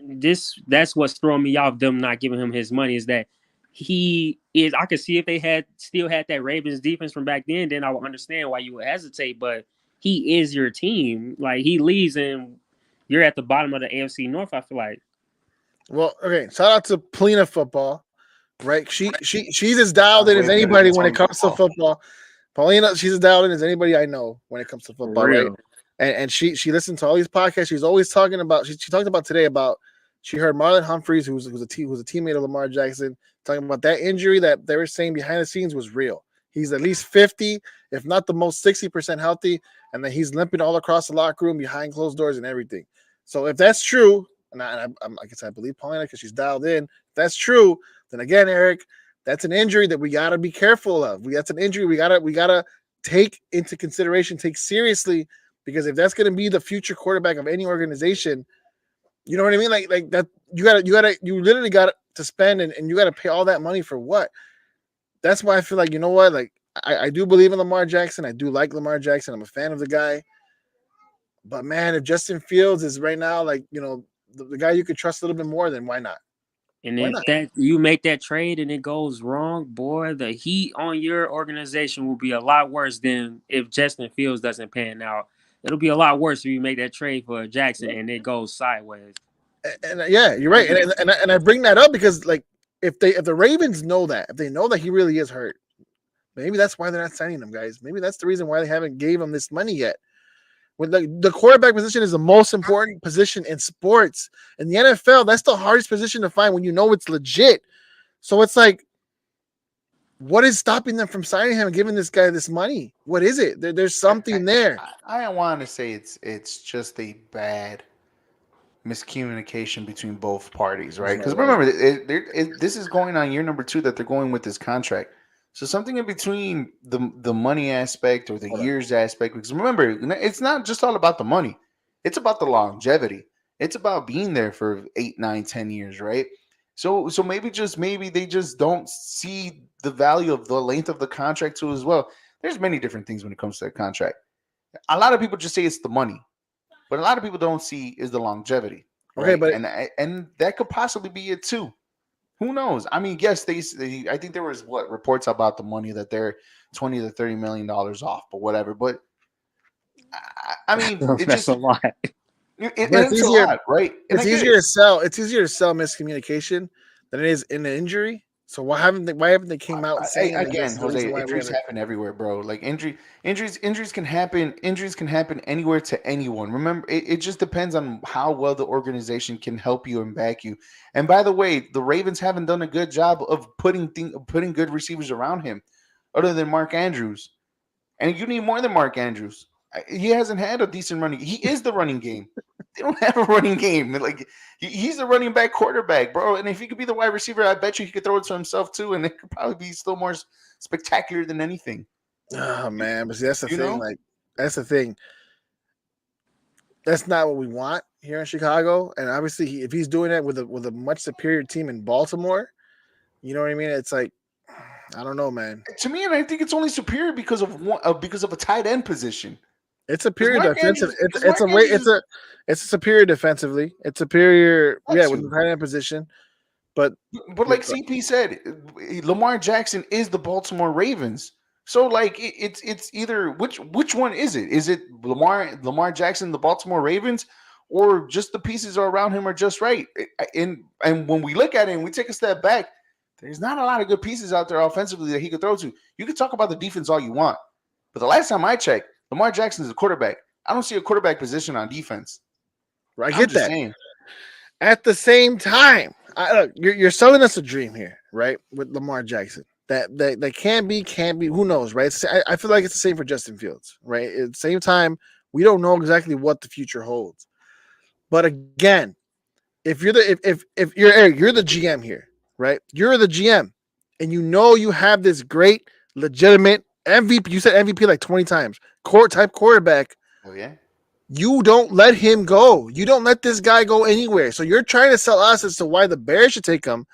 that's what's throwing me off them not giving him his money is that he is. I could see if they had still had that Ravens defense from back then I would understand why you would hesitate. But he is your team. Like he leaves and you're at the bottom of the AFC North. I feel like. Well, okay. Shout out to Polina Football, right? She's as dialed in Way as better anybody than when it Tony comes to Football. football. Paulina, she's as dialed in as anybody I know when it comes to football, right? Real. And she listened to all these podcasts. She's always talking about. She talked about today about She heard Marlon Humphreys, who's a teammate of Lamar Jackson, talking about that injury that they were saying behind the scenes was real. He's at least 50, if not the most 60% healthy, and then he's limping all across the locker room behind closed doors and everything. So if that's true, and I guess I believe Paulina because she's dialed in. If that's true, then again, Eric, that's an injury that we gotta be careful of. That's an injury we gotta take into consideration, take seriously, because if that's gonna be the future quarterback of any organization, you know what I mean? Like that you literally got to spend and you got to pay all that money for what? That's why I feel like, you know what? Like I do believe in Lamar Jackson. I do like Lamar Jackson. I'm a fan of the guy. But man, if Justin Fields is right now, like, the guy you could trust a little bit more, then why not? And Why if not? that you make that trade and it goes wrong, boy, the heat on your organization will be a lot worse than if Justin Fields doesn't pan out. It'll be a lot worse if you make that trade for Jackson and it goes sideways. And yeah, you're right. And I bring that up because like if the Ravens know that, if they know that he really is hurt, maybe that's why they're not signing him, guys. Maybe that's the reason why they haven't gave him this money yet. When the quarterback position is the most important position in sports. In the NFL, that's the hardest position to find when you know it's legit. So it's like, what is stopping them from signing him and giving this guy this money? What is it? There's something there. I want to say it's just a bad miscommunication between both parties, right? There's no Because way. remember, this is going on year number 2 that they're going with this contract. So something in between the money aspect or the Hold on. years aspect. Because remember, it's not just all about the money; it's about the longevity. It's about being there for 8, 9, 10 years, right? So maybe they just don't see the value of the length of the contract too as well. There's many different things when it comes to that contract. A lot of people just say it's the money, but a lot of people don't see is the longevity, Okay, right? but And that could possibly be it too. Who knows? I mean, yes, I think there was what reports about the money that they're $20 to $30 million off, but whatever. But I mean, it That's a just lot. but and it's a lot, right? And I it's get easier it. to sell. It's easier to sell miscommunication than it is in an injury. So why haven't they came out saying that this Again, is the Jose, reason why we injuries haven't? happen everywhere, bro. Like injuries can happen. Injuries can happen anywhere to anyone. Remember, it just depends on how well the organization can help you and back you. And by the way, the Ravens haven't done a good job of putting good receivers around him, other than Mark Andrews. And you need more than Mark Andrews. He hasn't had a decent running. He is the running game. They don't have a running game. Like he's a running back quarterback, bro. And if he could be the wide receiver, I bet you he could throw it to himself too, and it could probably be still more spectacular than anything. Oh You, man, but see, that's the you thing. know? Like that's the thing. That's not what we want here in Chicago. And obviously, if he's doing that with a much superior team in Baltimore, you know what I mean? It's like I don't know, man. To me, and I think it's only superior because of a tight end position. It's Because superior Mark defensive. Andrews, It's because it's Mark a way. Andrews It's is a superior defensively. It's superior. Yeah, got with the you. tight end position. But But like CP said, Lamar Jackson is the Baltimore Ravens. So like it's either which one is it? Is it Lamar Jackson, the Baltimore Ravens, or just the pieces around him are just right? And when we look at it and we take a step back, there's not a lot of good pieces out there offensively that he could throw to. You can talk about the defense all you want, but the last time I checked, Lamar Jackson is a quarterback. I don't see a quarterback position on defense. I I'm get just that. saying. At the same time, look, you're selling us a dream here, right? With Lamar Jackson, that can be. Who knows, right? I feel like it's the same for Justin Fields, right? At the same time, we don't know exactly what the future holds. But again, if you're the if you're Eric, you're the GM here, right? You're the GM, and you know you have this great, legitimate MVP. You said MVP like 20 times. Court type quarterback. Oh yeah. You don't let him go. You don't let this guy go anywhere. So you're trying to sell us as to why the Bears should take him,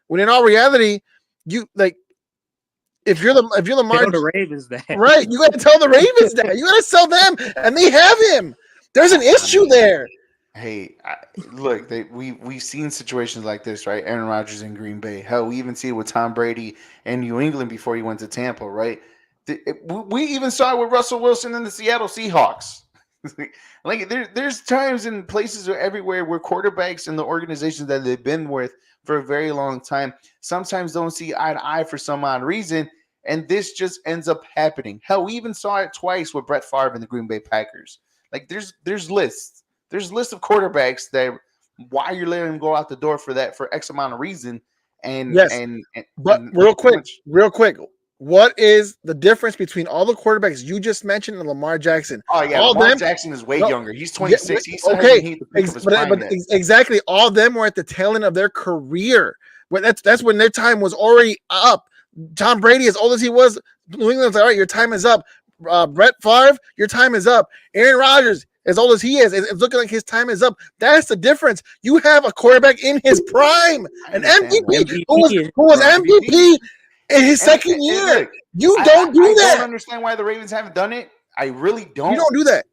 when in all reality, you like if you're Tell Lamar, the Ravens that. right? You got to tell the Ravens that you got to sell them, and they have him. There's an I issue mean, there. hey, look, we've seen situations like this, right? Aaron Rodgers in Green Bay. Hell, we even see it with Tom Brady in New England before he went to Tampa, right? We even saw it with Russell Wilson in the Seattle Seahawks. Like there's times and places everywhere where quarterbacks and the organizations that they've been with for a very long time sometimes don't see eye to eye for some odd reason, and this just ends up happening. Hell, we even saw it twice with Brett Favre and the Green Bay Packers. Like there's lists of quarterbacks that why you're letting him go out the door for that for X amount of reason. And Yes, and and, but and real pretty quick, much, real quick. What is the difference between all the quarterbacks you just mentioned and Lamar Jackson? oh yeah, All of Lamar them. Jackson is way No, younger. He's yeah, 26. He still hasn't okay, hit the peak of his prime but yet. exactly, all of them were at the tail end of their career. But that's when their time was already up. Tom Brady, as old as he was, New England's like, all right, your time is up. Brett Favre, your time is up. Aaron Rodgers, as old as he is, it's looking like his time is up. That's the difference. You have a quarterback in his prime, I an understand that. MVP MVP. who was Right. MVP in his second And year. look, You I, don't do I don't that. understand why the Ravens haven't done it. I really You don't. don't do that.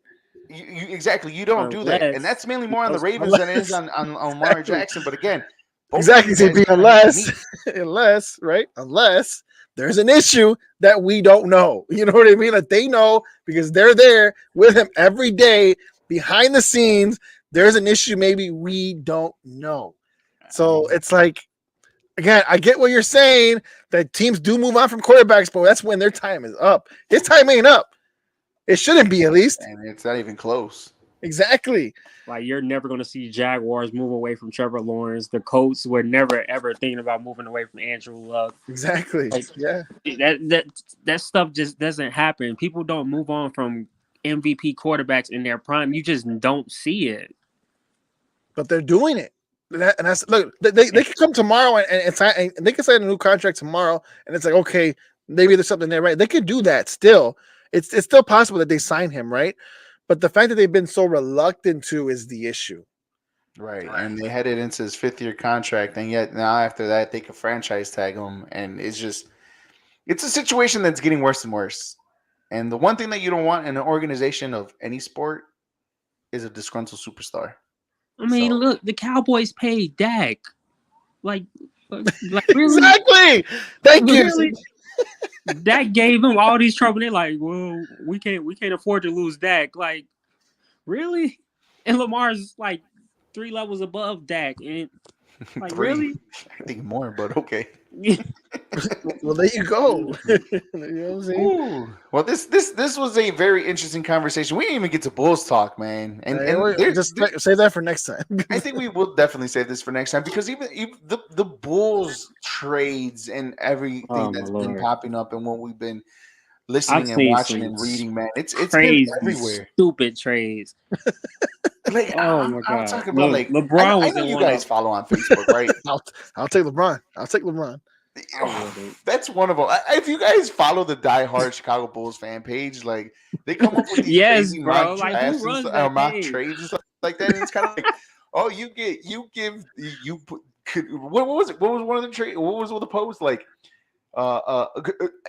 You exactly, you don't do that, and Unless that's mainly more on the Ravens than it is Unless on Lamar exactly, Jackson. But again, both of exactly, these guys CP. kind of hit the meat. Unless there's an issue that we don't know. You know what I mean? That they know because they're there with him every day behind the scenes. There's an issue maybe we don't know. I So mean, it's like, again, I get what you're saying that teams do move on from quarterbacks, but that's when their time is up. His time ain't up. It shouldn't be, at least. and it's not even close. Exactly. Like, you're never going to see Jaguars move away from Trevor Lawrence. The Colts were never ever thinking about moving away from Andrew Luck. Exactly. Like, Yeah. that stuff just doesn't happen. People don't move on from MVP quarterbacks in their prime. You just don't see it. But they're doing it. And that's look, they could come tomorrow and sign, and they can sign a new contract tomorrow, and it's like, okay, maybe there's something there, right? They could do that still. It's still possible that they sign him, right? But the fact that they've been so reluctant to is the issue. Right, and they headed into his 5th-year contract, and yet now after that they could franchise tag him, and it's a situation that's getting worse and worse. And the one thing that you don't want in an organization of any sport is a disgruntled superstar. I mean, So- look, the Cowboys paid Dak. Like really? Exactly. Thank you. Really? Dak gave him all these trouble. They're like, well, we can't afford to lose Dak. Like, really? And Lamar's like 3 levels above Dak. And like, 3, really? I think more, but okay. Well, there you go. You know what I'm saying? Ooh. Well, this was a very interesting conversation. We didn't even get to Bulls talk, man. And Just save that for next time. I think we will definitely save this for next time because even the Bulls trades and everything Oh, my that's been Lord. popping up and what we've been I've listening and seen watching some and reading, man, it's crazy, been everywhere. stupid trades. Like Oh my I'm God. talking about like LeBron I was know in you one guys of. follow on Facebook, right? I'll take LeBron. I'll take LeBron. That's one of them. If you guys follow the diehard Chicago Bulls fan page, like they come up with these Yes, crazy bro. mock Like, who drafts and runs stuff, that or mock page? trades and stuff like that. And it's kind of like, oh, what was it? What was one of the trade? What was one of the posts like?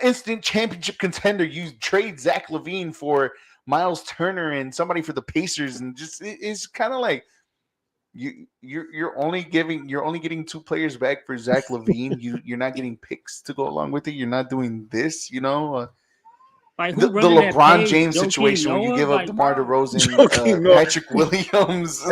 Instant championship contender. You trade Zach LaVine for Miles Turner and somebody for the Pacers, and just it's kind of like. You're only getting 2 players back for Zach LaVine. You're not getting picks to go along with it. You're not doing this. Like, The who running that LeBron page? James Joakim situation when you Noah? give up Like, DeMar bro. DeRozan, Joakim Noah. Patrick Williams.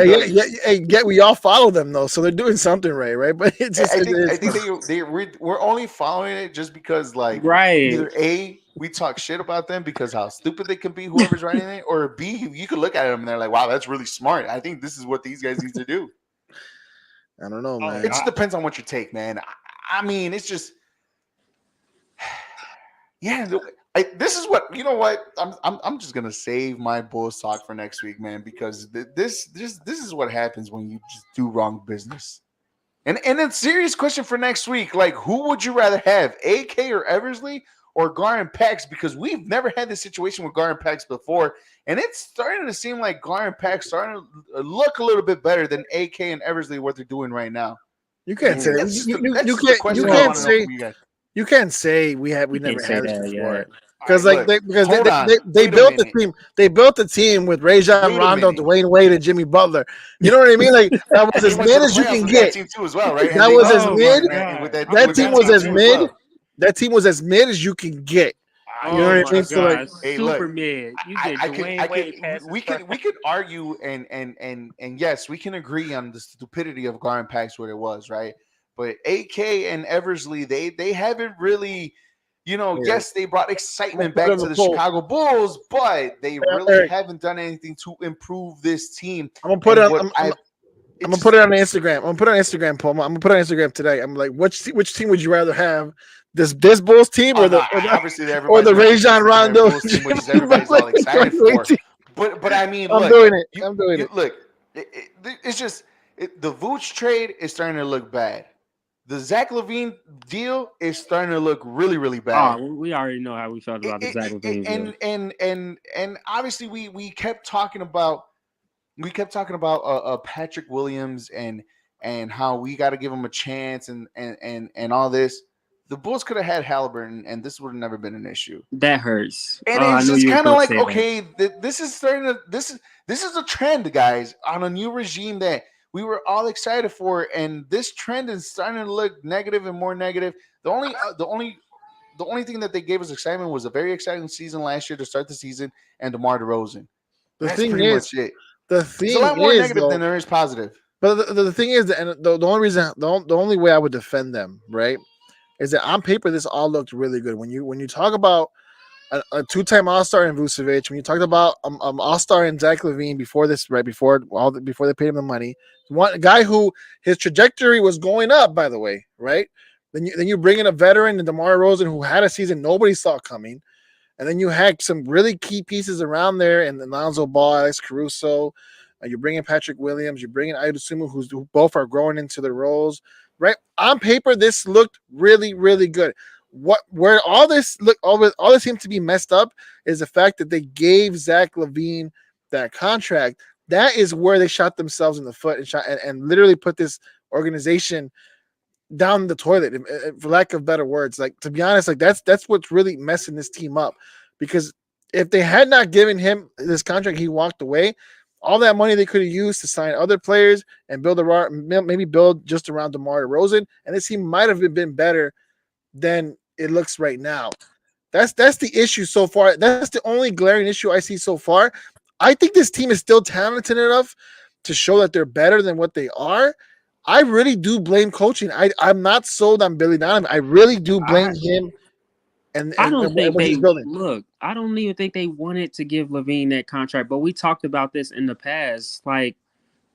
Hey, we all follow them though, so they're doing something right? But it's just, I think we're only following it just because Right. either A, we talk shit about them because how stupid they can be, whoever's writing it, or B, you could look at them and they're like, wow, that's really smart. I think this is what these guys need to do. I don't know, man. It just depends on what you take, man. I mean, it's just, yeah. This is what you know. What I'm just gonna save my Bulls talk for next week, man, because this is what happens when you just do wrong business. And a serious question for next week, like who would you rather have, AK or Eversley or Gar and Pax? Because we've never had this situation with Gar and Pax before, and it's starting to seem like Gar and Pax starting to look a little bit better than AK and Eversley what they're doing right now. You can't say That's just the you question I can't wanna know say from you guys. you can't say we never can't say had this that, before. yeah. Because All right, like look, because hold on. they Wait a built the minute. team. They built the team with Rajon Wait a Rondo, minute. Dwayne Wade, and Jimmy Butler. You know what I mean? Like that was They as went mid to the as you playoffs can with get. that team too as well, right? And That they was got as to the mid. playoffs with That with team that was as too mid. That team was as mid as you can get. You know Oh what I my mean? So like, God, Hey, super look, mid. You get I Dwayne could, Wade passes. we could argue and yes, we can agree on the stupidity of Gar and Pax what it was, right? But AK and Eversley, they haven't really, yes, they brought excitement I'm gonna back put it to on the the poll. Chicago Bulls, but they really Eric, haven't done anything to improve this team. I'm gonna put And it what on. I I'm it gonna put just it on Instagram. I'm gonna put it on Instagram, Paul. I'm gonna put it on Instagram today. I'm like, which team would you rather have? This Bulls team oh or no, the obviously or everybody's the gonna pick Rajon this the Rondo Bulls team, which is everybody's all excited for. But I mean, I'm look, doing it. you I'm doing you it. look, it's just the Vooch trade is starting to look bad. The Zach Levine deal is starting to look really, really bad. Oh, we already know how we felt about the Zach Levine deal. And obviously we kept talking about Patrick Williams and how we got to give him a chance and all this. The Bulls could have had Halliburton, and this would have never been an issue. That hurts. And Oh, I it's knew just you was kind of gonna like, say that. okay, this is starting to this is a trend, guys, on a new regime that we were all excited for, and this trend is starting to look negative and more negative. The only thing that they gave us excitement was a very exciting season last year to start the season and DeMar DeRozan. The That's thing pretty is, much it. the There's a thing lot more is negative than though. there is positive. But the thing is, and the only reason, the only way I would defend them, right, is that on paper this all looked really good. When you talk about a two-time All-Star in Vucevic, when you talked about All-Star in Zach Levine before this, right before they paid him the money, one guy who his trajectory was going up, by the way, right? Then you bring in a veteran, and DeMar DeRozan, who had a season nobody saw coming. And then you had some really key pieces around there, and Lonzo Ball, Alex Caruso. You bring in Patrick Williams. You bring in Aidasumu, who both are growing into their roles. Right on paper, this looked really, really good. Where all this seems to be messed up is the fact that they gave Zach Levine that contract. That is where they shot themselves in the foot and literally put this organization down the toilet, for lack of better words. Like, to be honest, like that's what's really messing this team up, because if they had not given him this contract, he walked away. All that money they could have used to sign other players and maybe build just around DeMar DeRozan, and this team might have been better than it looks right now. That's the issue so far. That's the only glaring issue I see so far. I think this team is still talented enough to show that they're better than what they are. I really do blame coaching. I'm not sold on Billy Donovan. I really do blame I him I and don't think what he's they building. look. I don't even think they wanted to give Levine that contract. But we talked about this in the past. Like,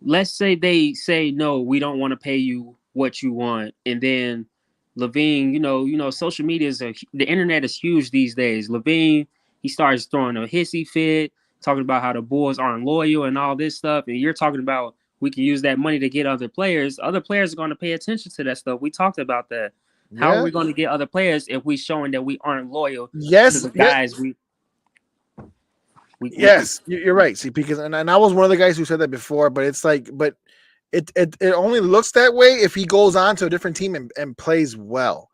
let's say they say no, we don't want to pay you what you want, and then Levine, social media the internet is huge these days. Levine, he starts throwing a hissy fit, talking about how the Bulls aren't loyal and all this stuff, and you're talking about we can use that money to get other players. Other players are going to pay attention to that stuff. We talked about that. How are Yeah. we going to get other players if we showing that we aren't loyal to Yes. the Yeah. guys we Yes. You're right. See, because and I was one of the guys who said that before, but it's like, but it only looks that way if he goes on to a different team and plays well.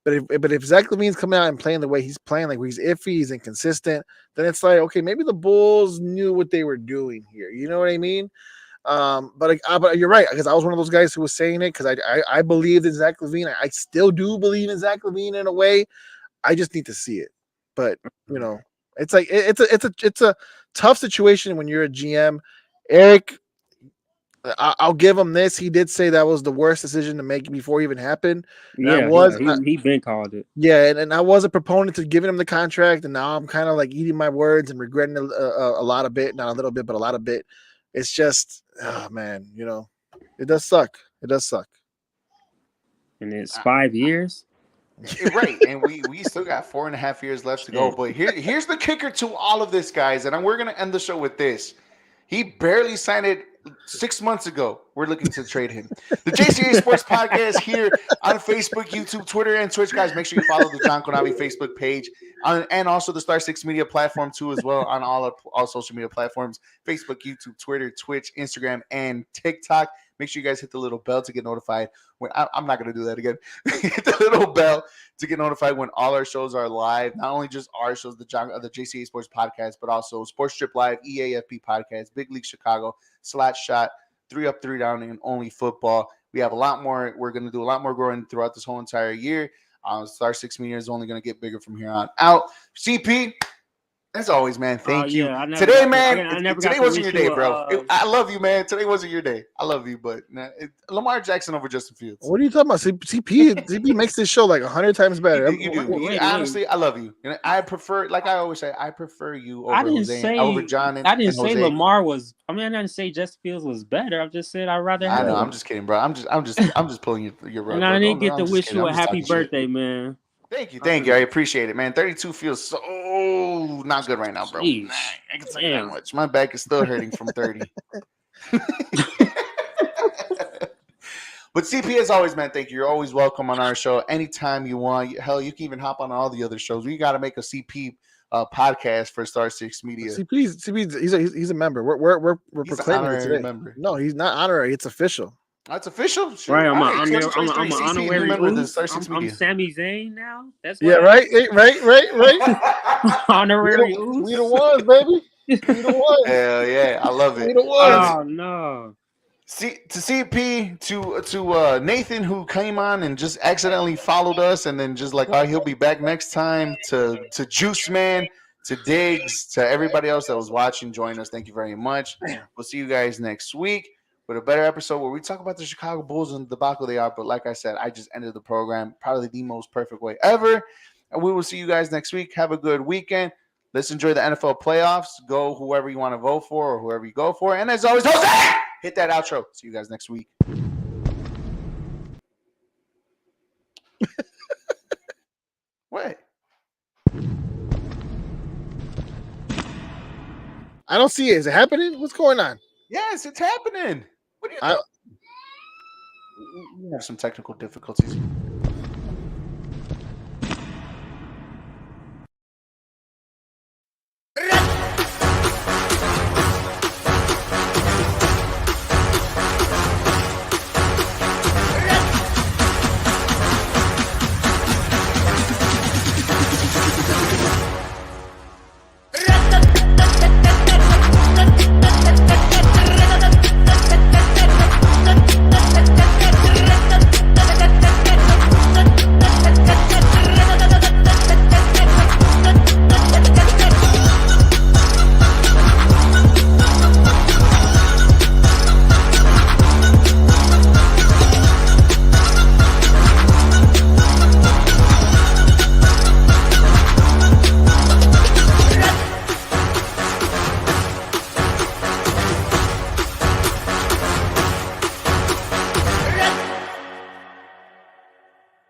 But if Zach Levine's coming out and playing the way he's playing, like he's iffy, he's inconsistent, then it's like, okay, maybe the Bulls knew what they were doing here. You know what I mean? But you're right, because I was one of those guys who was saying it because I believed in Zach Levine. I still do believe in Zach Levine in a way. I just need to see it. But it's like it's a tough situation when you're a GM. Eric, I'll give him this. He did say that was the worst decision to make before it even happened, and I yeah, was. he been called it. Yeah, and I was a proponent to giving him the contract, and now I'm kind of like eating my words and regretting a lot of bit, not a little bit, but a lot of bit. It's just, oh man, it does suck. It does suck. And it's 5 years. Right, and we still got 4.5 years left to go. But here's the kicker to all of this, guys, and we're gonna end the show with this. He barely signed it 6 months ago. We're looking to trade him. The Jca Sports Podcast here on Facebook, YouTube, Twitter, and Twitch, guys. Make sure you follow the John Konavi Facebook page and also the Star Six Media platform too, as well, on all social media platforms: Facebook, YouTube, Twitter, Twitch, Instagram, and TikTok. Make sure you guys hit the little bell to get notified. I'm not going to do that again. Hit the little bell to get notified when all our shows are live. Not only just our shows, the JCA Sports Podcast, but also Sports Strip Live, EAFP Podcast, Big League Chicago, Slot Shot, 3 Up, 3 Down, and Only Football. We have a lot more. We're going to do a lot more growing throughout this whole entire year. Star 6 Media is only going to get bigger from here on out. CP, As always, man. Thank you. Yeah, I never Today, got to, man. I never got Today to wasn't wish your day, you bro. I love you, man. Today wasn't your day. I love you, but Lamar Jackson over Justin Fields. What are you talking about? CP makes this show like 100 times better. You do. wait. Honestly, I love you. I prefer, like I always say, I prefer you over over John I didn't and say Jose. Lamar was. I mean, I didn't say Justin Fields was better. I just said I'd rather I have know. him. I'm just kidding, bro. I'm just pulling your rug, And I bro. didn't get I'm to just wish kidding. you I'm a just happy talking shit. birthday, man. Thank you. I appreciate it, man. 32 feels so not good right now, bro. Jeez. I can tell you that much. My back is still hurting from 30. But CP, as always, man, thank you. You're always welcome on our show anytime you want. Hell, you can even hop on all the other shows. We got to make a CP podcast for Star Six Media. CP, he's a member. We're He's an proclaiming it honorary today. member. No, he's not honorary. It's official. That's official. Sure. Right, I'm All right, an 2023 CP, new honorary. member of the Ooh, Star Six I'm Media. Sami Zayn now. That's Yeah, what right. honorary. We the ones, baby. We the ones. Hell yeah, I love it. We the ones. Oh no. To CP, to Nathan, who came on and just accidentally followed us, and then just like, oh, he'll be back next time. To Juice Man, to Diggs, to everybody else that was watching, join us. Thank you very much. We'll see you guys next week with a better episode where we talk about the Chicago Bulls and the debacle they are. But like I said, I just ended the program probably the most perfect way ever. And we will see you guys next week. Have a good weekend. Let's enjoy the NFL playoffs. Go whoever you want to vote for or whoever you go for. And as always, Jose, hit that outro. See you guys next week. What? I don't see it. Is it happening? What's going on? Yes, it's happening. What are you doing? We have some technical difficulties.